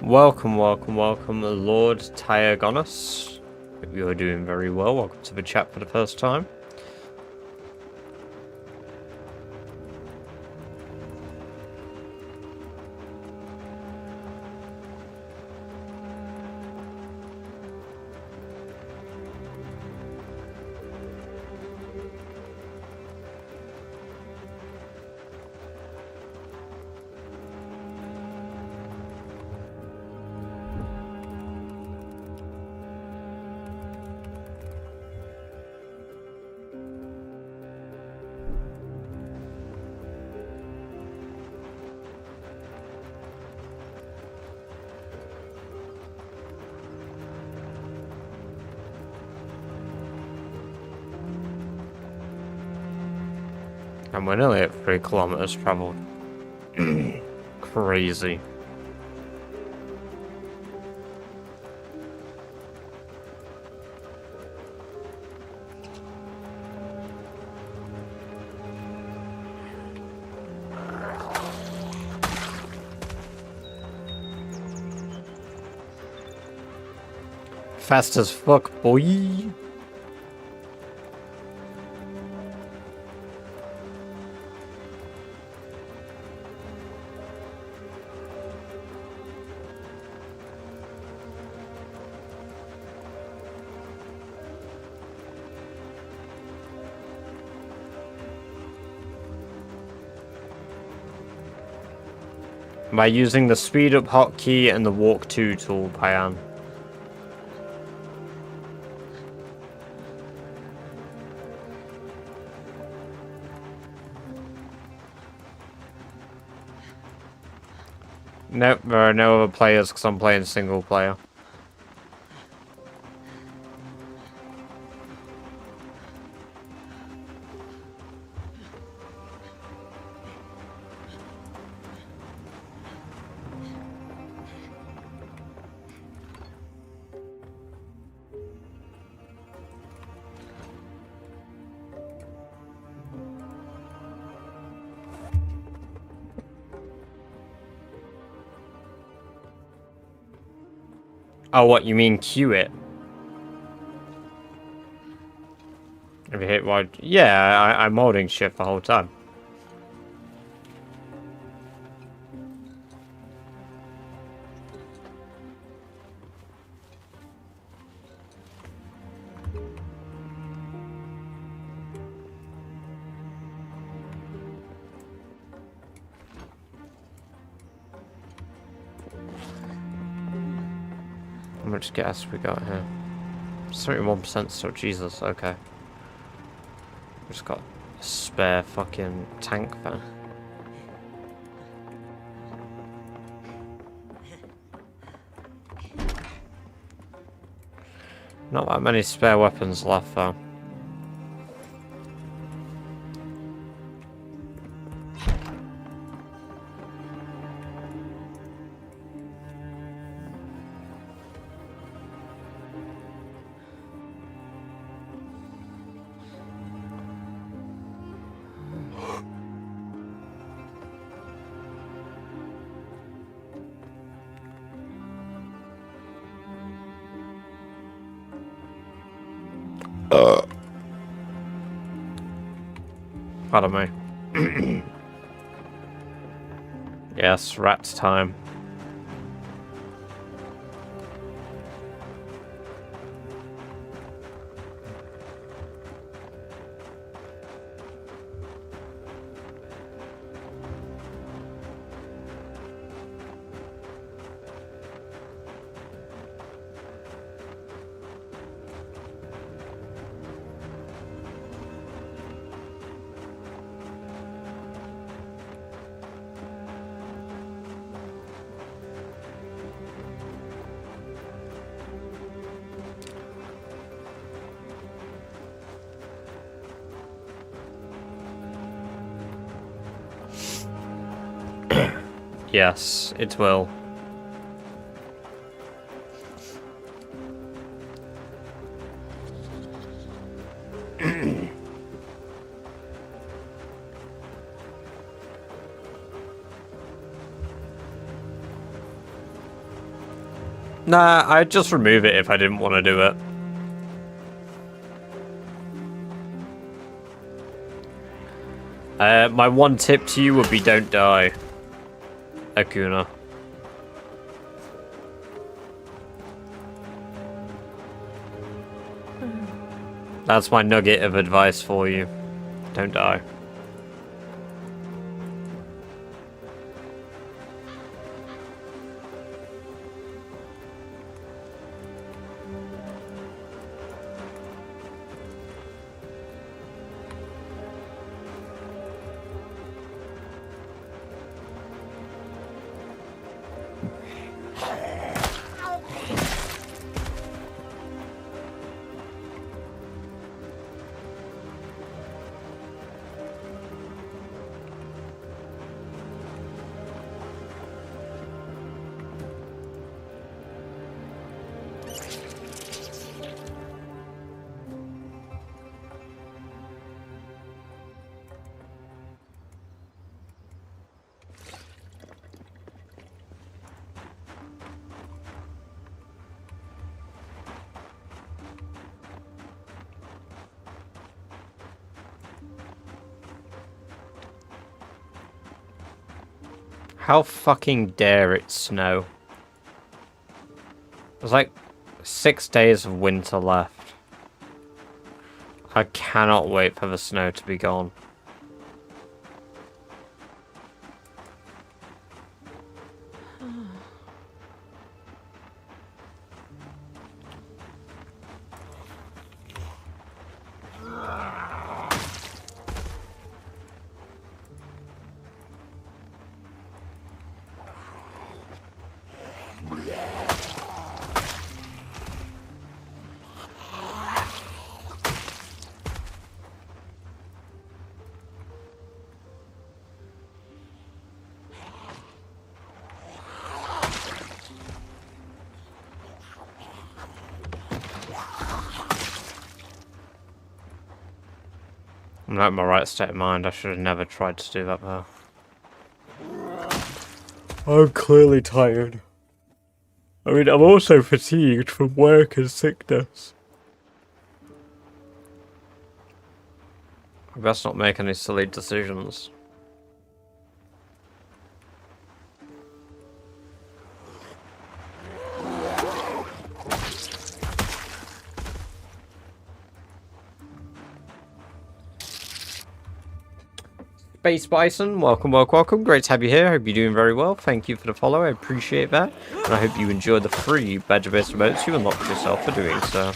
A: Welcome, welcome, welcome, Lord Tailoring. Hope you are doing very well. Welcome to the chat for the first time. And we're nearly at 3 kilometers traveled. Crazy. Fast as fuck, boy. By using the speed up hotkey and the walk to tool, Payan. Nope, there are no other players because I'm playing single player. Oh, what, you mean queue it? Have you hit wide? Yeah, I'm holding shift the whole time. How much gas we got here? 71% still, Jesus, okay. Just got a spare fucking tank there. Not that many spare weapons left though. Pardon me. Yes, rat time. Yes, it will. Nah, I'd just remove it if I didn't want to do it. My one tip to you would be don't die, Akuna. That's my nugget of advice for you. Don't die. How fucking dare it snow? There's like 6 days of winter left. I cannot wait for the snow to be gone. I'm not in my right state of mind. I should have never tried to do that though. I'm clearly tired. I mean, I'm also fatigued from work and sickness. I best not make any silly decisions. Space Bison, welcome, welcome, welcome. Great to have you here. Hope you're doing very well. Thank you for the follow. I appreciate that. And I hope you enjoyed the free badger-based emotes you unlocked yourself for doing so.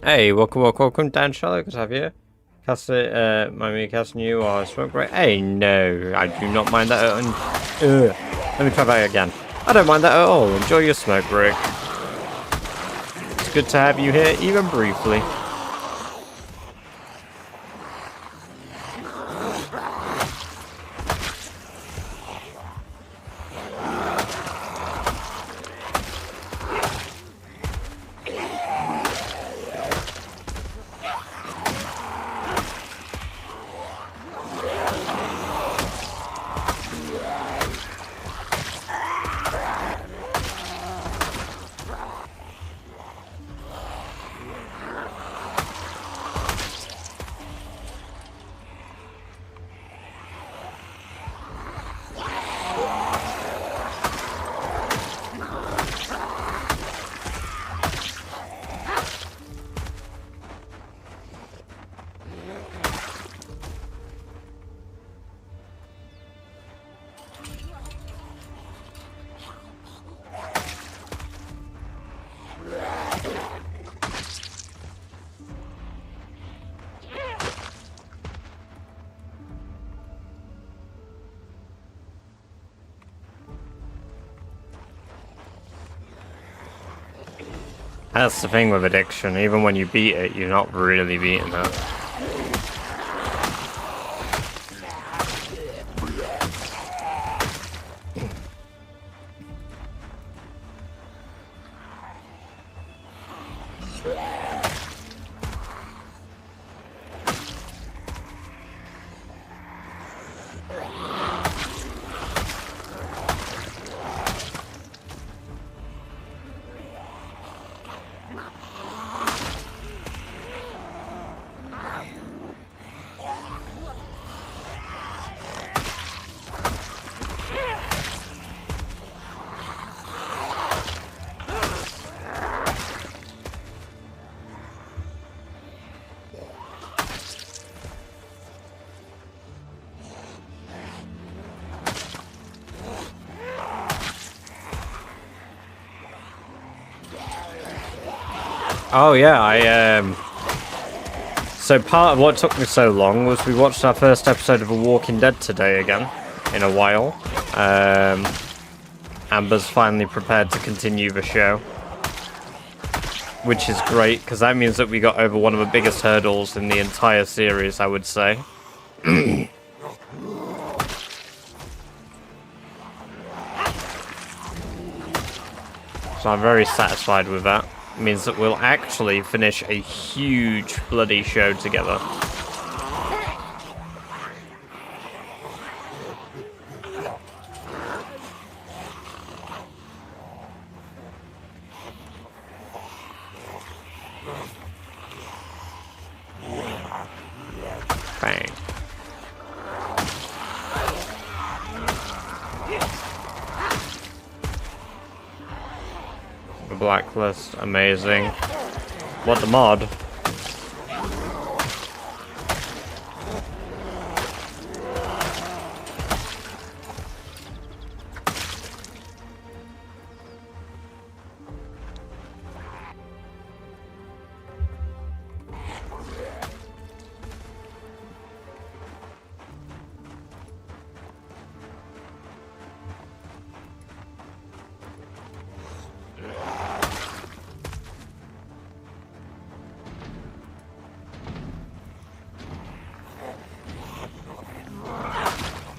A: Hey, welcome down, Charlotte. Good to have you. Cast it, me casting you or smoke break. Hey, no, I do not mind that. Let me try that again. I don't mind that at all. Enjoy your smoke break. It's good to have you here, even briefly. That's the thing with addiction. Even when you beat it, you're not really beating it. Oh yeah, so part of what took me so long was we watched our first episode of The Walking Dead today again, in a while. Amber's finally prepared to continue the show. Which is great, because that means that we got over one of the biggest hurdles in the entire series, I would say. So I'm very satisfied with that. It means that we'll actually finish a huge bloody show together. Bang. The blacklist, amazing. What the mod?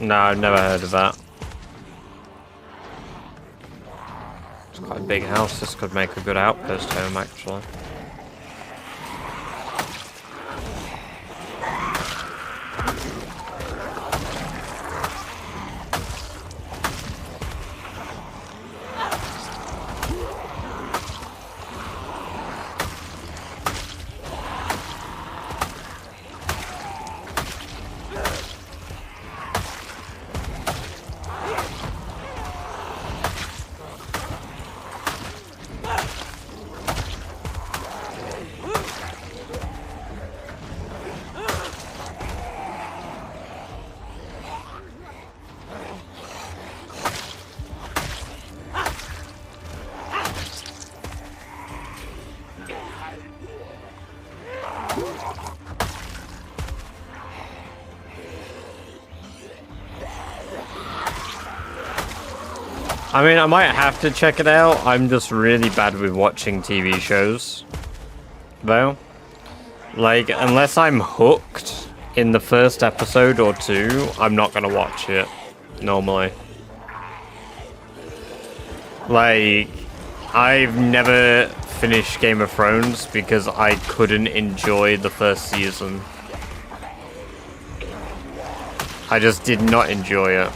A: No, I've never heard of that. It's quite a big house. This could make a good outpost home, actually. I mean, I might have to check it out. I'm just really bad with watching TV shows, though. Like, unless I'm hooked in the first episode or two, I'm not gonna watch it, normally. Like, I've never finished Game of Thrones because I couldn't enjoy the first season. I just did not enjoy it.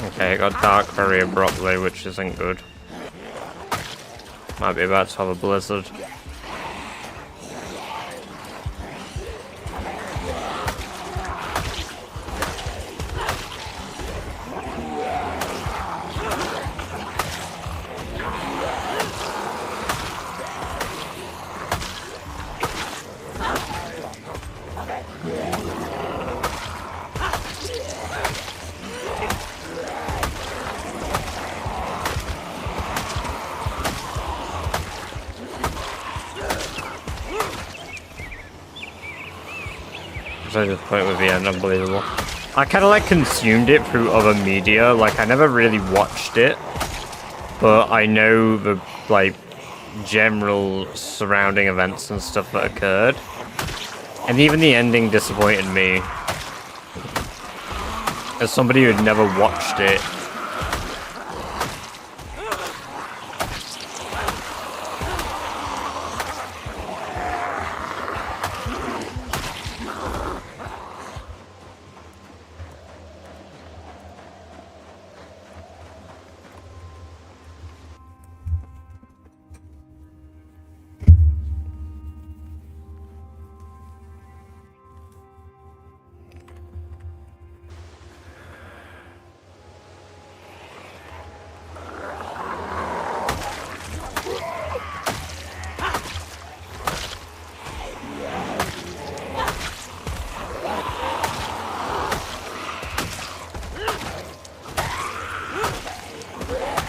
A: Okay, it got dark very abruptly, which isn't good. Might be about to have a blizzard. I just put it with the end, unbelievable. I kind of like consumed it through other media, like I never really watched it, but I know the like general surrounding events and stuff that occurred, and even the ending disappointed me. As somebody who'd never watched it.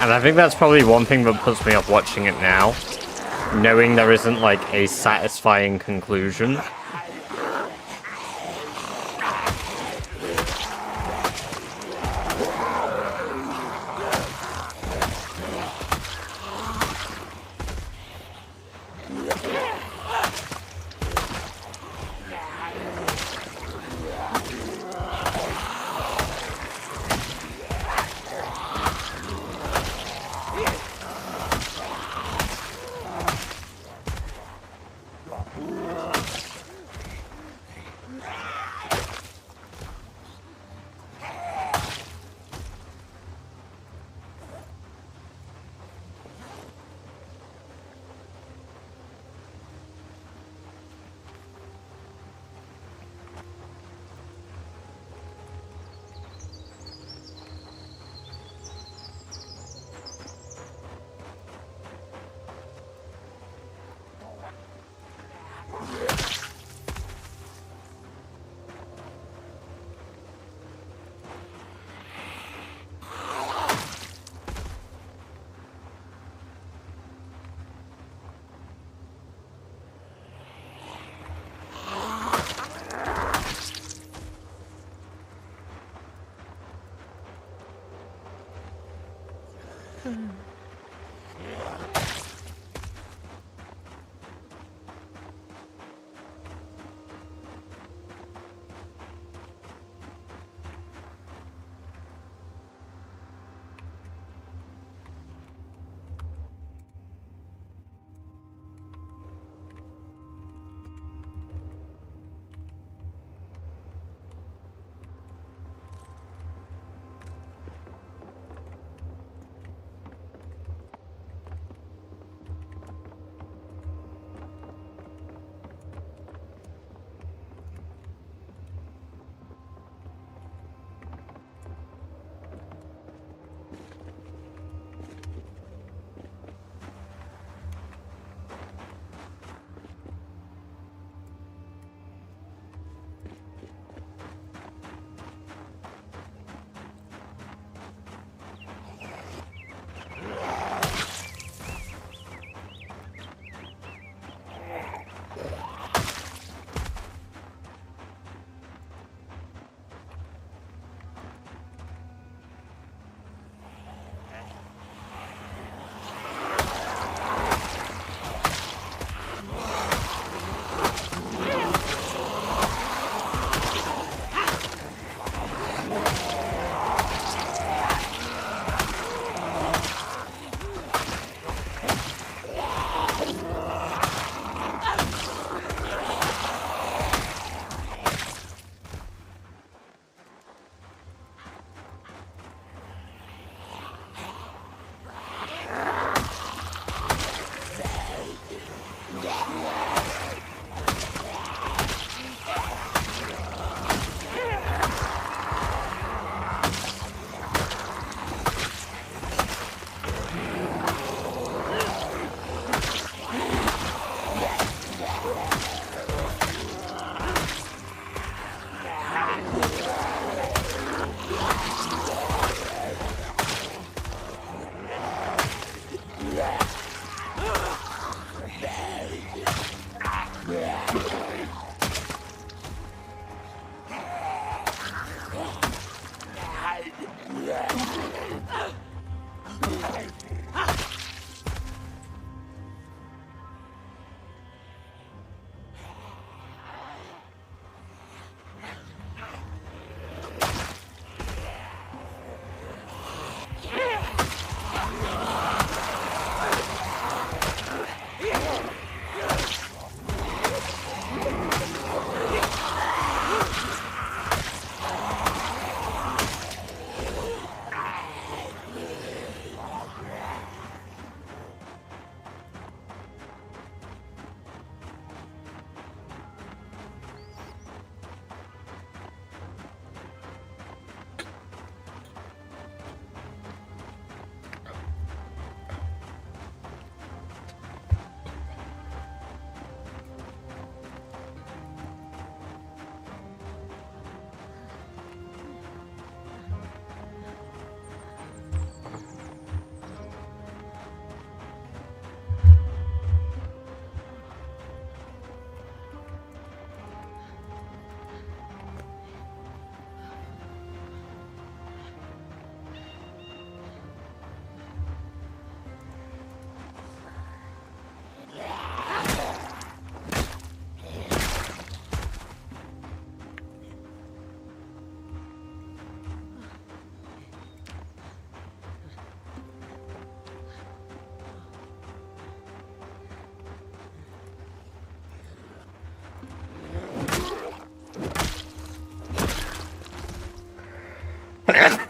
A: And I think that's probably one thing that puts me off watching it now, knowing there isn't like a satisfying conclusion.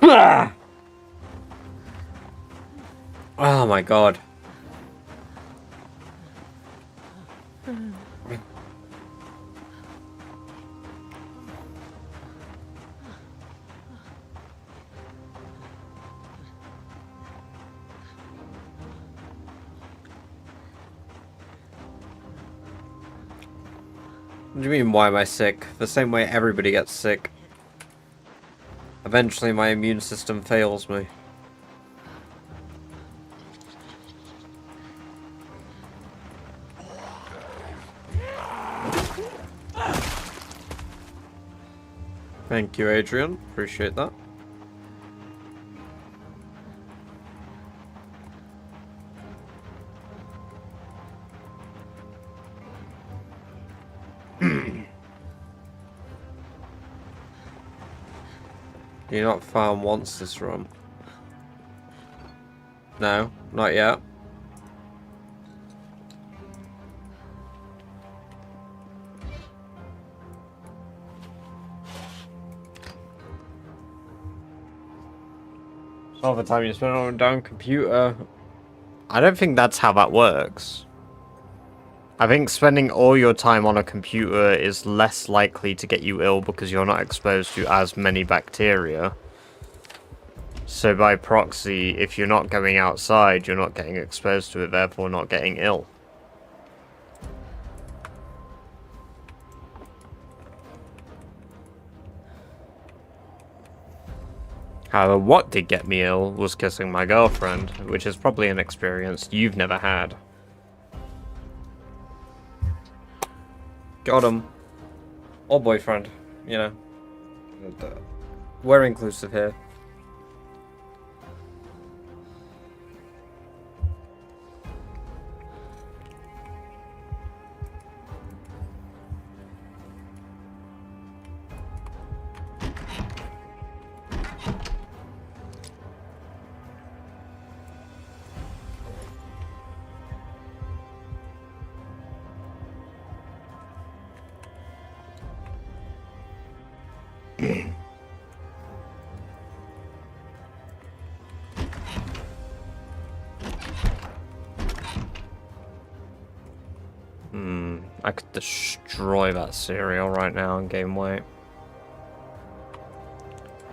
A: Oh my god. What do you mean, why am I sick? The same way everybody gets sick. Eventually my immune system fails me. Thank you, Adrian. Appreciate that. Do you not farm once this run? No, not yet. All the time you spend on a damn computer. I don't think that's how that works. I think spending all your time on a computer is less likely to get you ill because you're not exposed to as many bacteria. So by proxy, if you're not going outside, you're not getting exposed to it, therefore not getting ill. However, what did get me ill was kissing my girlfriend, which is probably an experience you've never had. Got him. Or boyfriend, you know. We're inclusive here. I could destroy that cereal right now and gain weight.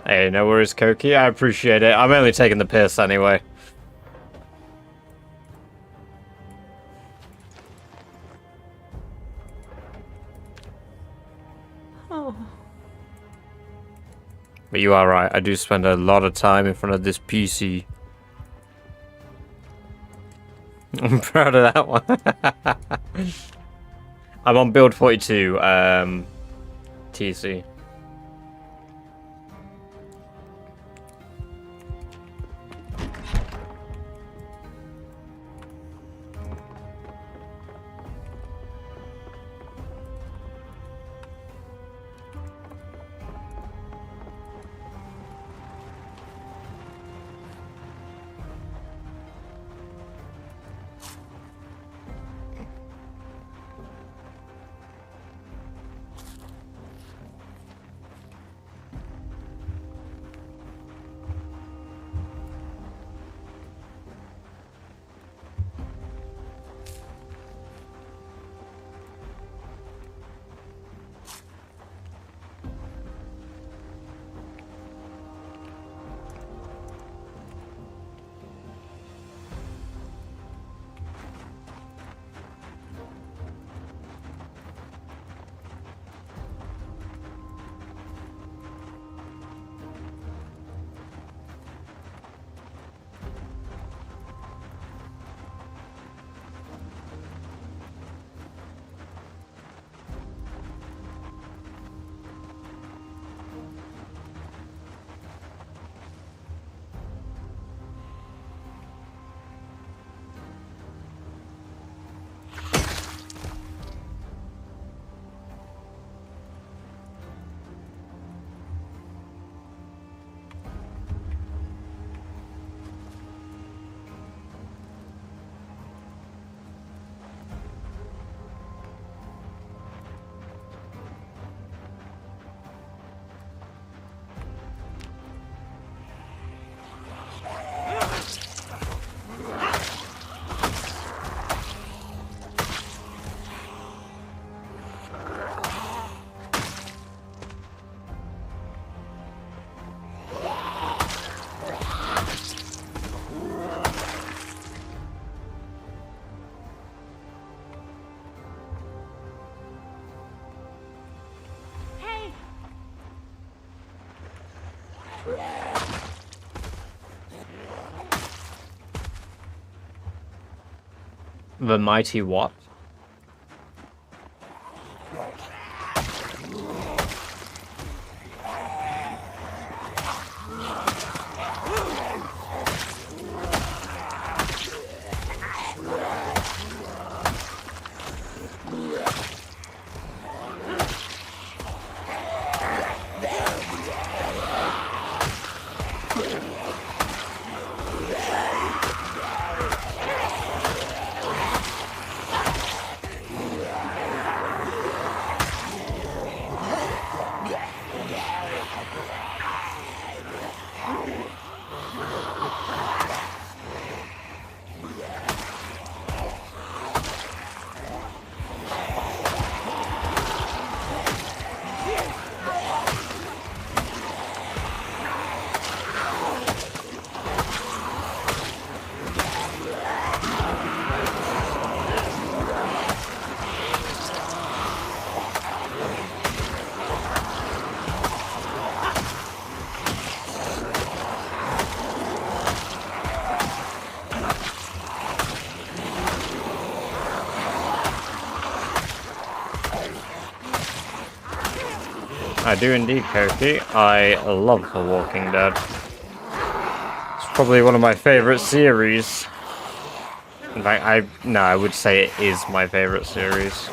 A: Hey, no worries, Koki. I appreciate it. I'm only taking the piss anyway.
B: Oh.
A: But you are right. I do spend a lot of time in front of this PC. I'm proud of that one. I'm on build 42, TC. The mighty what? I do indeed, Koki. I love The Walking Dead. It's probably one of my favorite series. In fact, I would say it is my favorite series.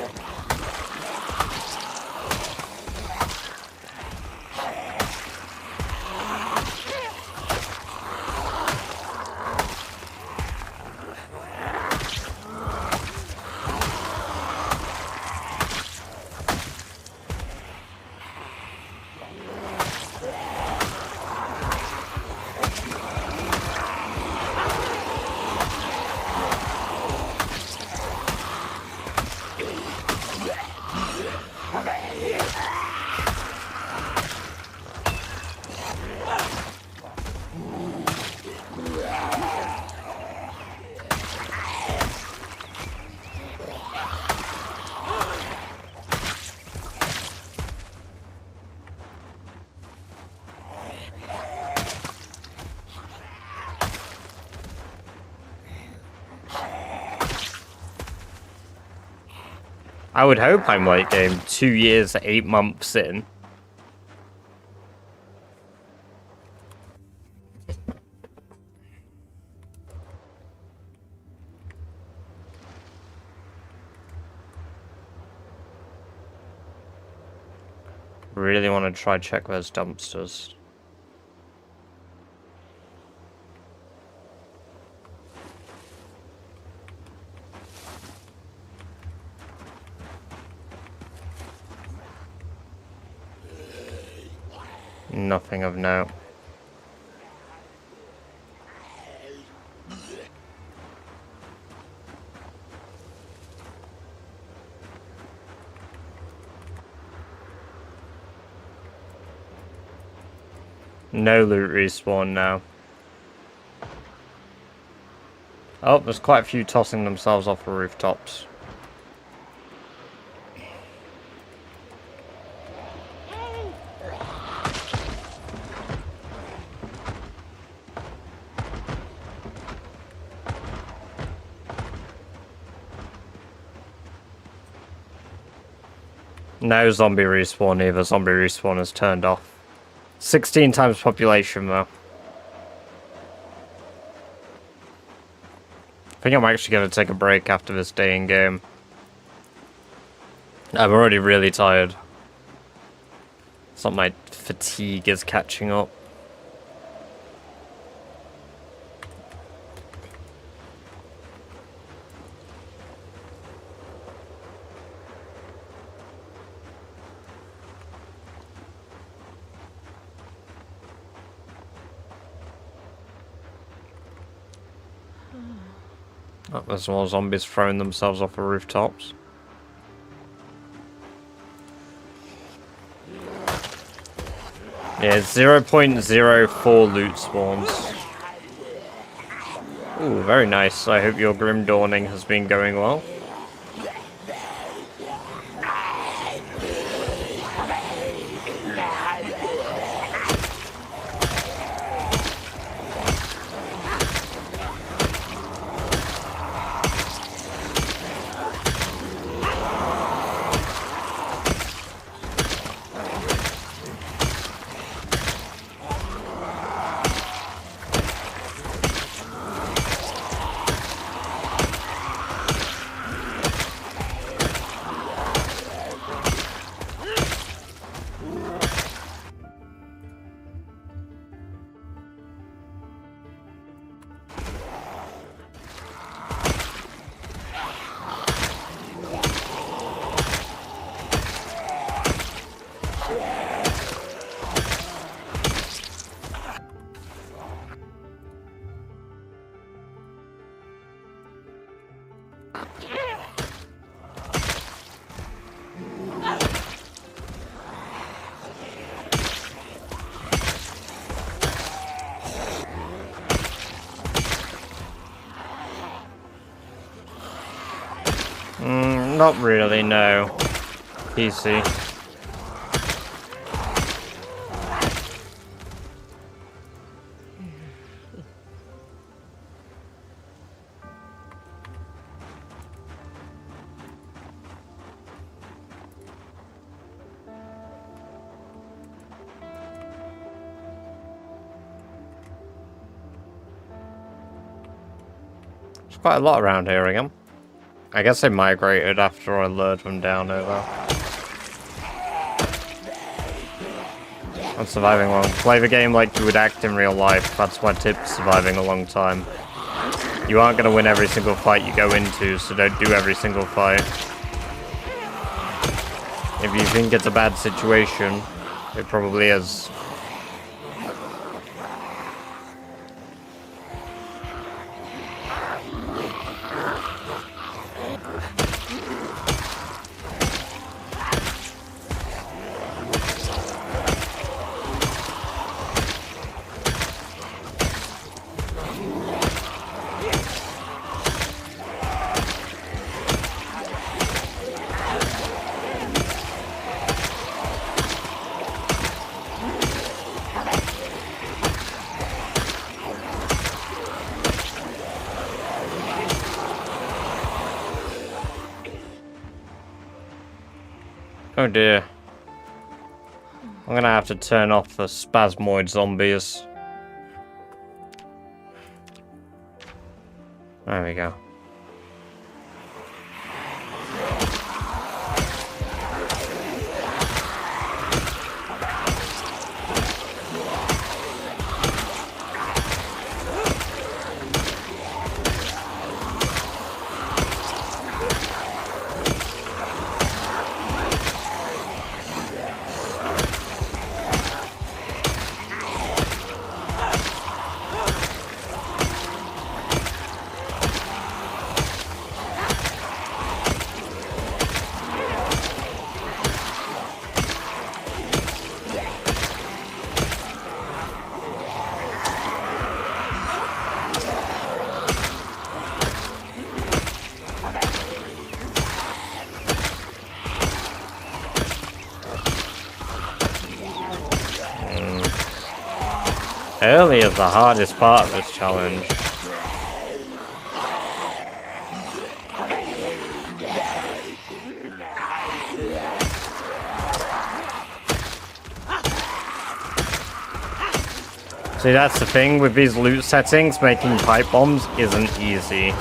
A: I would hope I'm late game 2 years, 8 months in. Really want to try check those dumpsters. Nothing of note. No loot respawn now. Oh, there's quite a few tossing themselves off the rooftops. No zombie respawn either. Zombie respawn is turned off. 16 times population though. I think I'm actually going to take a break after this day in game. I'm already really tired. It's like my fatigue is catching up. Oh, there's more zombies throwing themselves off the rooftops. Yeah, 0.04 loot spawns. Ooh, very nice. I hope your Grim Dawning has been going well. Not really, no. PC. There's quite a lot around here again. I guess they migrated after I lured them down over. I'm surviving long. Play the game like you would act in real life. That's my tip to surviving a long time. You aren't going to win every single fight you go into, so don't do every single fight. If you think it's a bad situation, it probably is. Oh dear. I'm gonna have to turn off the spasmoid zombies. There we go. Early is the hardest part of this challenge. See, that's the thing with these loot settings, making pipe bombs isn't easy.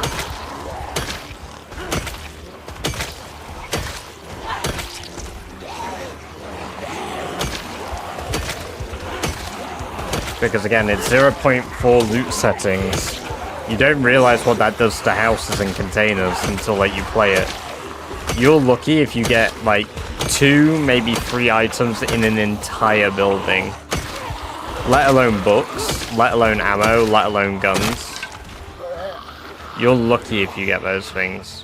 A: Because again, it's 0.4 loot settings. You don't realize what that does to houses and containers until like you play it. You're lucky if you get like 2, maybe 3 items in an entire building. Let alone books, let alone ammo, let alone guns. You're lucky if you get those things.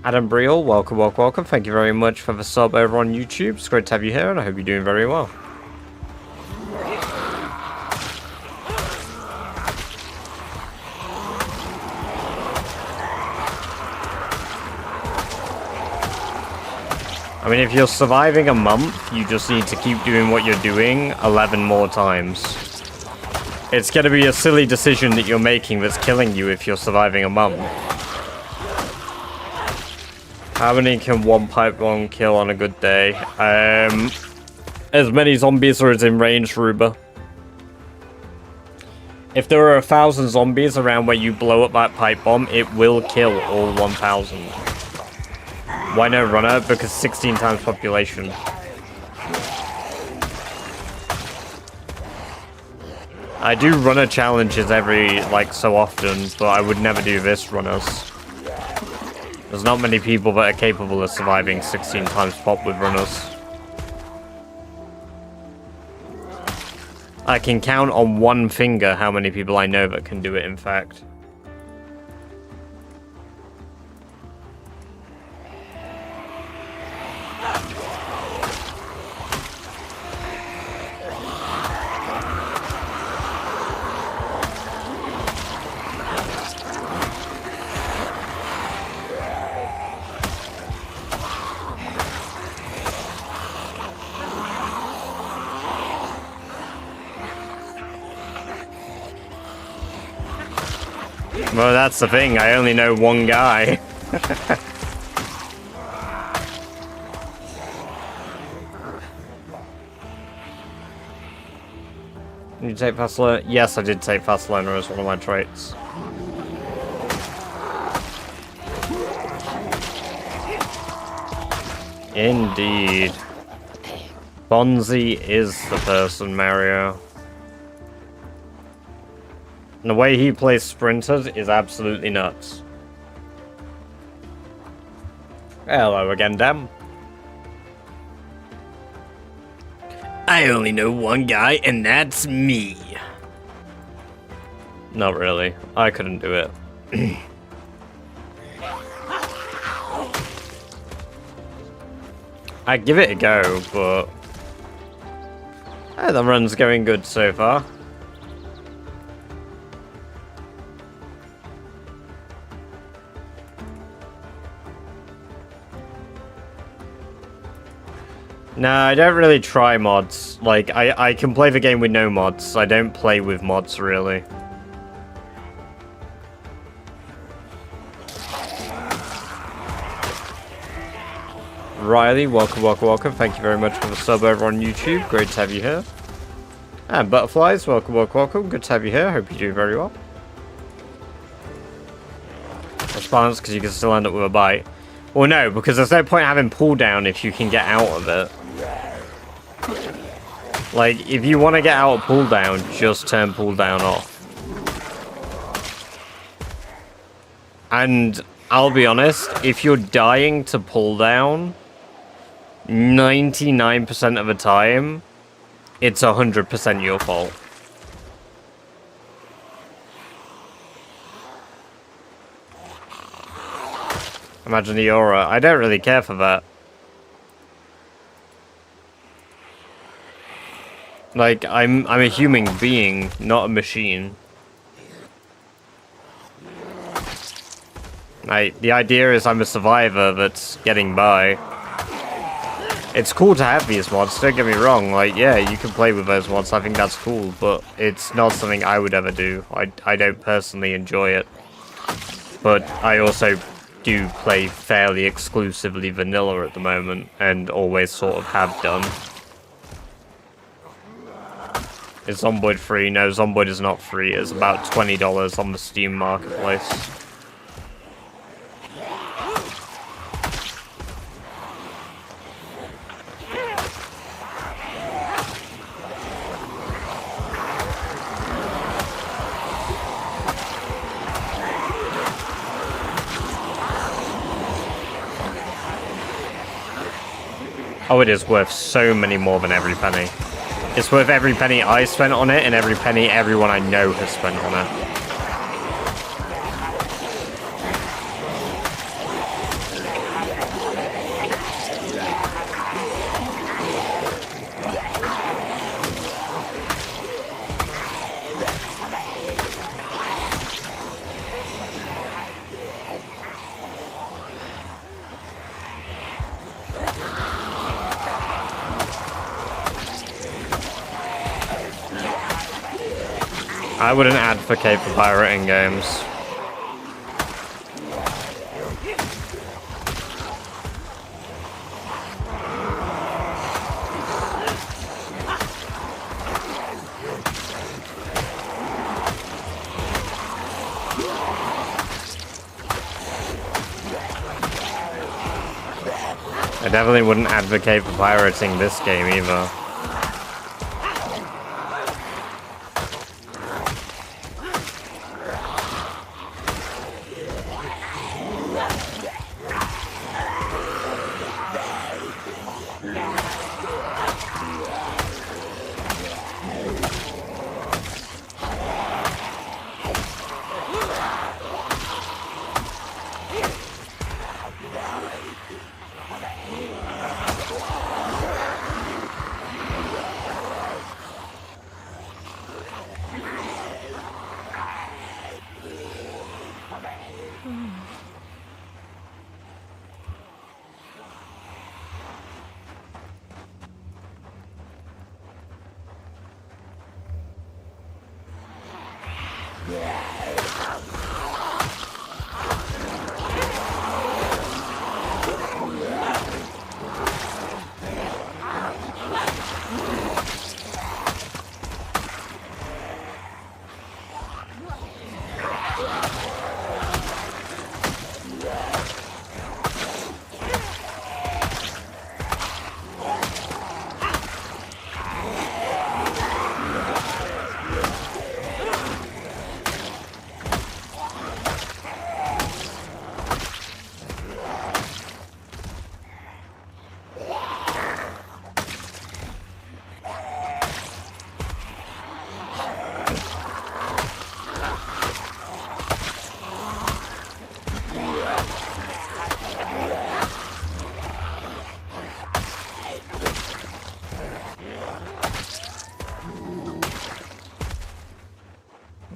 A: Adam Briel, welcome, welcome, welcome. Thank you very much for the sub over on YouTube. It's great to have you here, and I hope you're doing very well. I mean, if you're surviving a month, you just need to keep doing what you're doing 11 more times. It's going to be a silly decision that you're making that's killing you if you're surviving a month. How many can one pipe bomb kill on a good day? As many zombies as in range, Ruba. If there are 1,000 zombies around where you blow up that pipe bomb, it will kill all 1,000. Why no runner? Because 16 times population. I do runner challenges every, like, so often, but I would never do this runners. There's not many people that are capable of surviving 16 times pop with runners. I can count on one finger how many people I know that can do it, in fact. Well, that's the thing. I only know one guy. Did you take fast learner? Yes, I did take fast learner as one of my traits. Indeed. Bonzi is the person, Mario. And the way he plays sprinters is absolutely nuts. Hello again, Dem. I only know one guy, and that's me. Not really. I couldn't do it. I'd give it a go, but... the run's going good so far. No, I don't really try mods. Like, I can play the game with no mods. I don't play with mods, really. Riley, welcome, welcome, welcome. Thank you very much for the sub over on YouTube. Great to have you here. And Butterflies, welcome, welcome, welcome. Good to have you here. Hope you do very well. Response, because you can still end up with a bite. Well, no, because there's no point having pull down if you can get out of it. Like, if you want to get out of pull down, just turn pull down off. And I'll be honest, if you're dying to pull down, 99% of the time, it's 100% your fault. Imagine the aura. I don't really care for that. Like, I'm a human being, not a machine. The idea is I'm a survivor that's getting by. It's cool to have these mods, don't get me wrong. Like, yeah, you can play with those mods, I think that's cool, but it's not something I would ever do. I don't personally enjoy it. But I also do play fairly exclusively vanilla at the moment, and always sort of have done. Is Zomboid free? No, Zomboid is not free. It's about $20 on the Steam marketplace. Oh, it is worth so many more than every penny. It's worth every penny I spent on it and every penny everyone I know has spent on it. I wouldn't advocate for pirating games. I definitely wouldn't advocate for pirating this game either.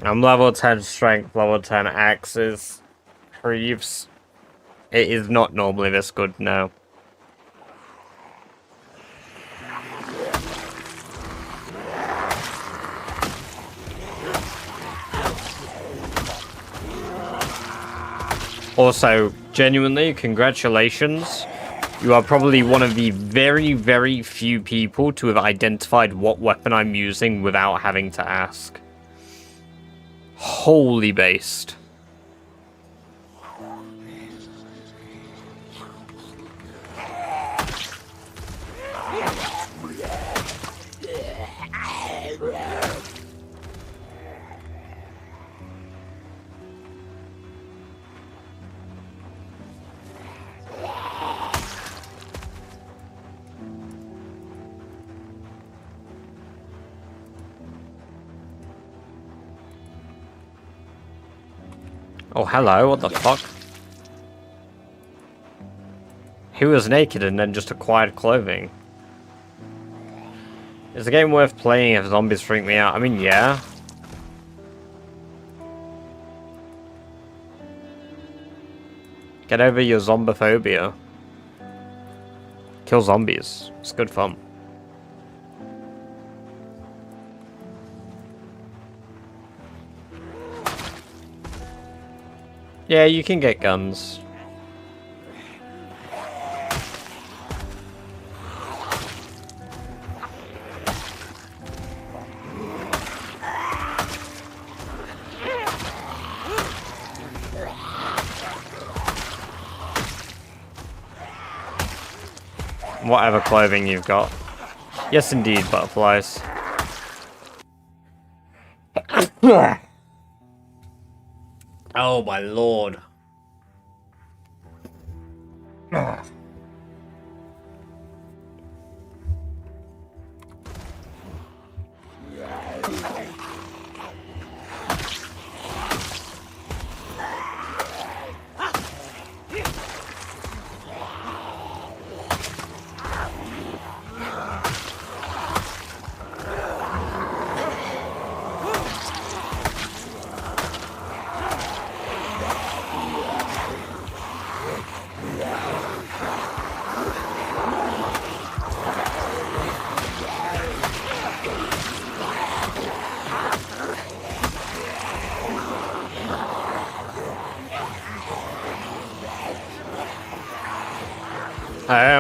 A: I'm level 10 strength, level 10 axes. Creeves. It is not normally this good, no. Also, genuinely, congratulations. You are probably one of the very, very few people to have identified what weapon I'm using without having to ask. Holy based. Oh, hello, what the fuck? He was naked and then just acquired clothing. Is the game worth playing if zombies freak me out? I mean, yeah. Get over your zombophobia. Kill zombies. It's good fun. Yeah, you can get guns. Whatever clothing you've got. Yes, indeed, butterflies. Oh my lord.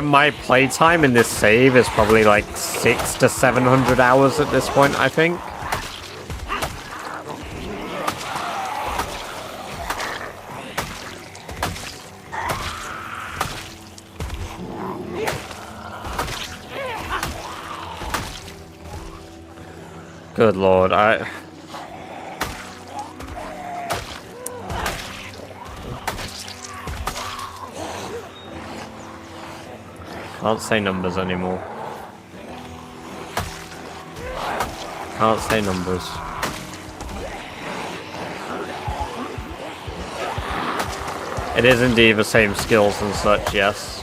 A: My playtime in this save is probably like 600 to 700 hours at this point, I think. Good lord, can't say numbers anymore. Can't say numbers. It is indeed the same skills and such, yes.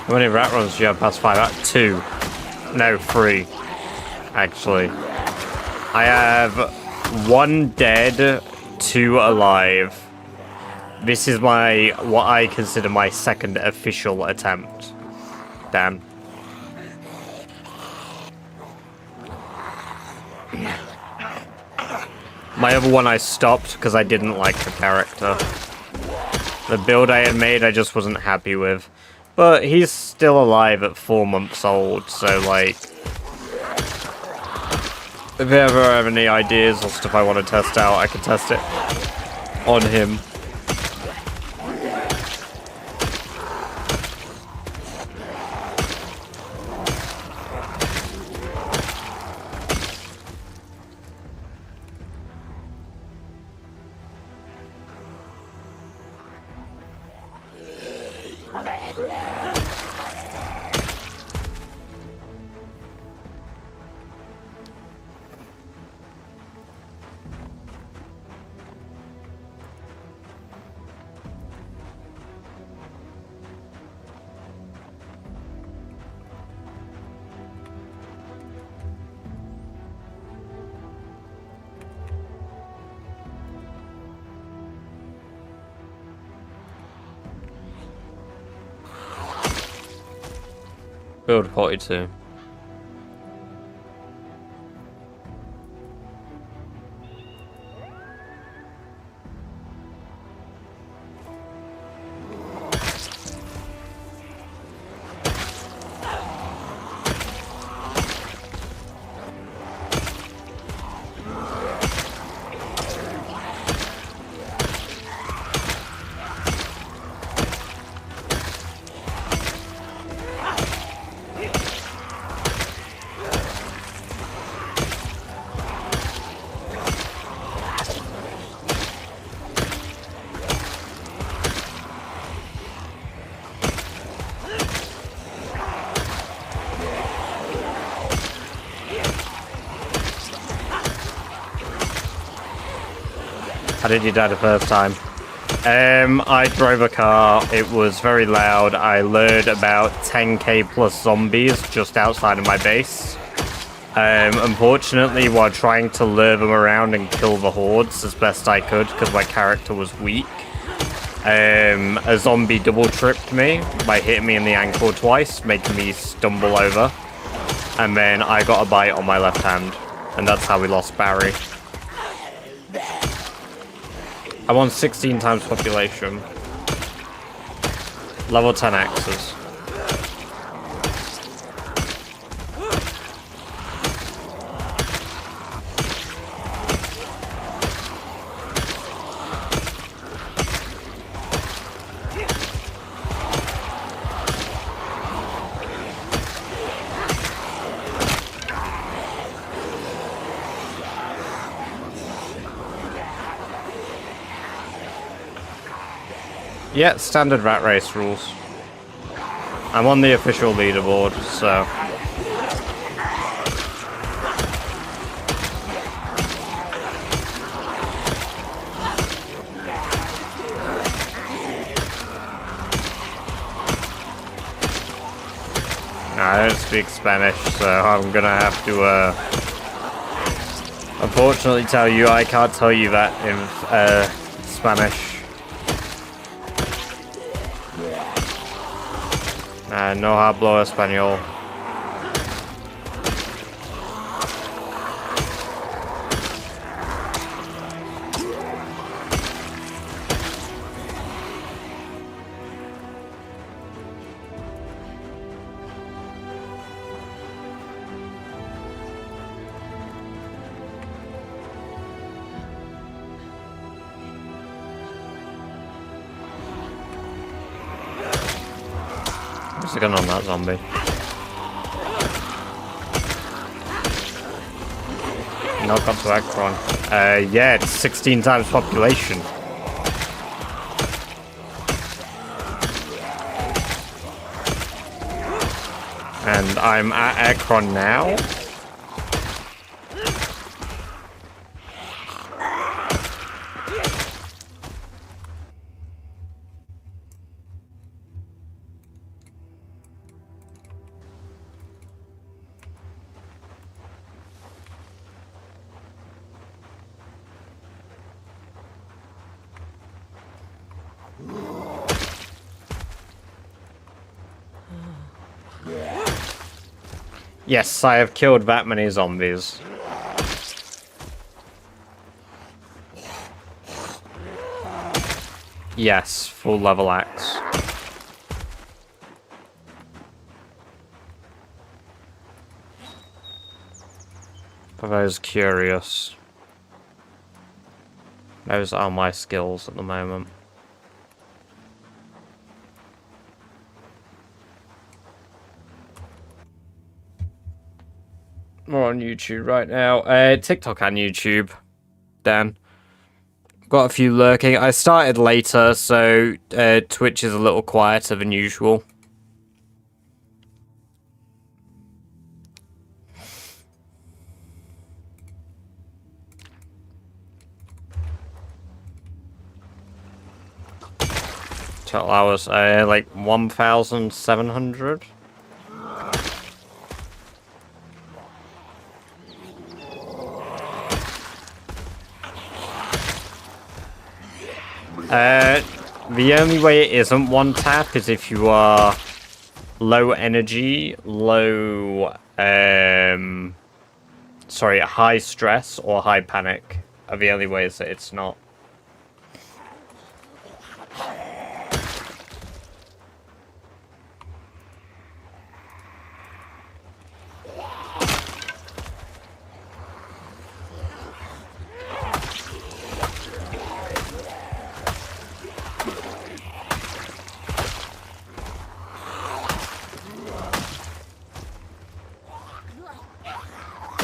A: How many rat runs do you have past 5? 2. No, 3. Actually. I have 1 dead, 2 alive. This is my, what I consider my second official attempt. Damn. My other one I stopped because I didn't like the character. The build I had made I just wasn't happy with. But he's still alive at 4 months old, so like... If you ever have any ideas or stuff I want to test out, I can test it on him. Build 42. How did you die the first time? I drove a car, it was very loud, I lured about 10k plus zombies just outside of my base. Unfortunately, while trying to lure them around and kill the hordes as best I could, because my character was weak, a zombie double-tripped me by hitting me in the ankle twice, making me stumble over, and then I got a bite on my left hand, and that's how we lost Barry. I'm on 16 times population. Level 10 axes. Yeah, standard rat race rules. I'm on the official leaderboard, so... I don't speak Spanish, so I'm gonna have to, unfortunately tell you I can't tell you that in, Spanish. No hablo español. What's the gun on that zombie? Knock up to Ekron. Yeah, it's 16 times population. And I'm at Ekron now. Yes, I have killed that many zombies. Yes, full level axe. For those curious. Those are my skills at the moment. More on YouTube right now. TikTok and YouTube. Dan. Got a few lurking. I started later, so Twitch is a little quieter than usual. Total hours, like 1,700. The only way it isn't one tap is if you are low energy, high stress or high panic are the only ways that it's not.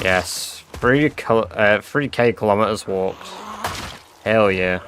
A: Yes, 3K kilometers walked. Hell yeah.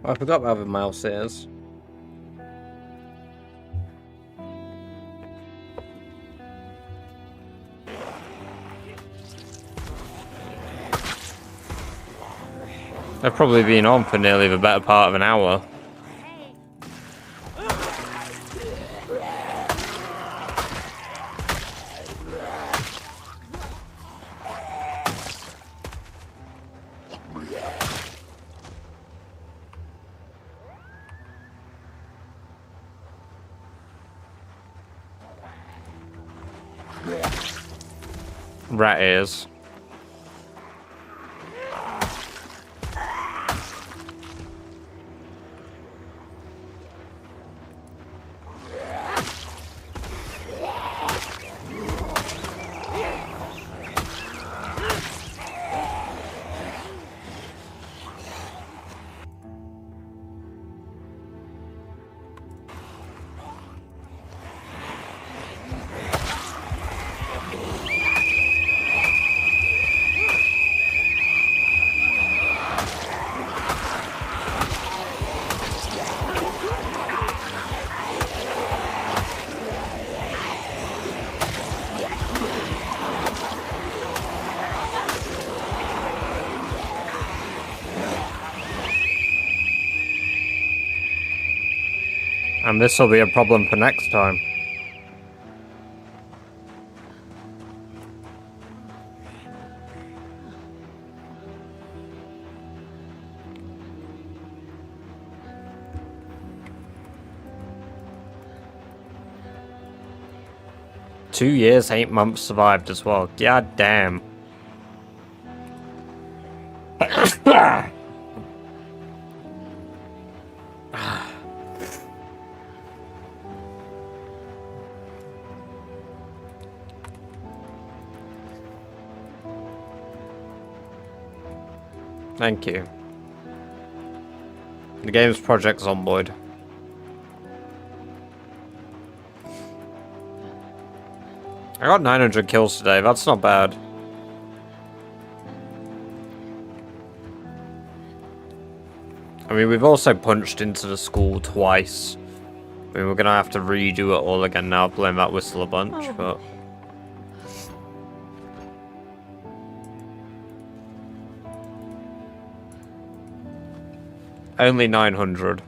A: I forgot where the mouse is. They've probably been on for nearly the better part of an hour. Rat ears. And this will be a problem for next time. Two years, 8 months survived as well. God damn. Thank you. The game's project Zomboid. I got 900 kills today, that's not bad. I mean, we've also punched into the school twice. I mean, we're gonna have to redo it all again now, blame that whistle a bunch, but... Only 900.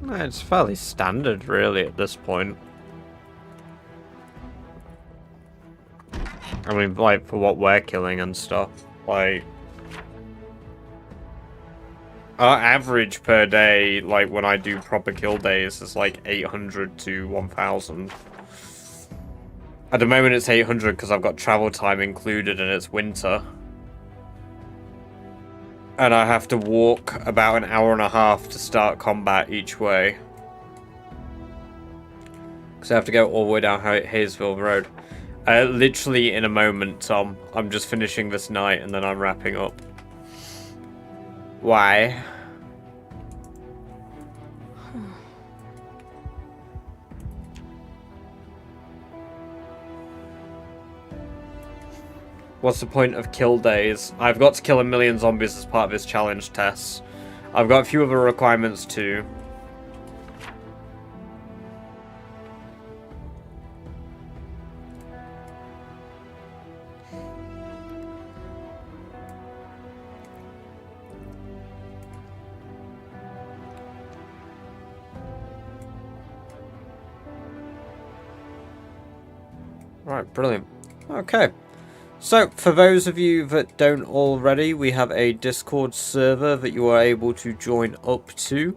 A: It's fairly standard, really, at this point. I mean, like, for what we're killing and stuff. Like... Our average per day, like, when I do proper kill days, is like 800 to 1,000. At the moment, it's 800 because I've got travel time included and it's winter. And I have to walk about an hour and a half to start combat each way. Because I have to go all the way down Hayesville Road. Literally in a moment, Tom. I'm just finishing this night and then I'm wrapping up. Why? What's the point of kill days? I've got to kill 1 million zombies as part of this challenge test. I've got a few other requirements too. Right, brilliant. Okay. So, for those of you that don't already, we have a Discord server that you are able to join up to.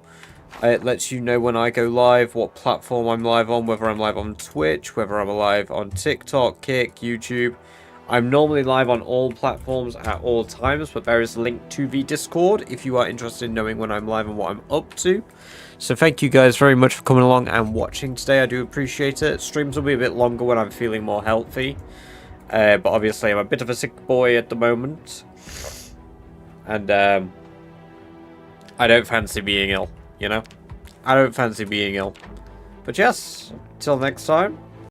A: It lets you know when I go live, what platform I'm live on, whether I'm live on Twitch, whether I'm live on TikTok, Kick, YouTube. I'm normally live on all platforms at all times, but there is a link to the Discord if you are interested in knowing when I'm live and what I'm up to. So thank you guys very much for coming along and watching today. I do appreciate it. Streams will be a bit longer when I'm feeling more healthy. But obviously I'm a bit of a sick boy at the moment. And I don't fancy being ill, you know? I don't fancy being ill. But yes, till next time.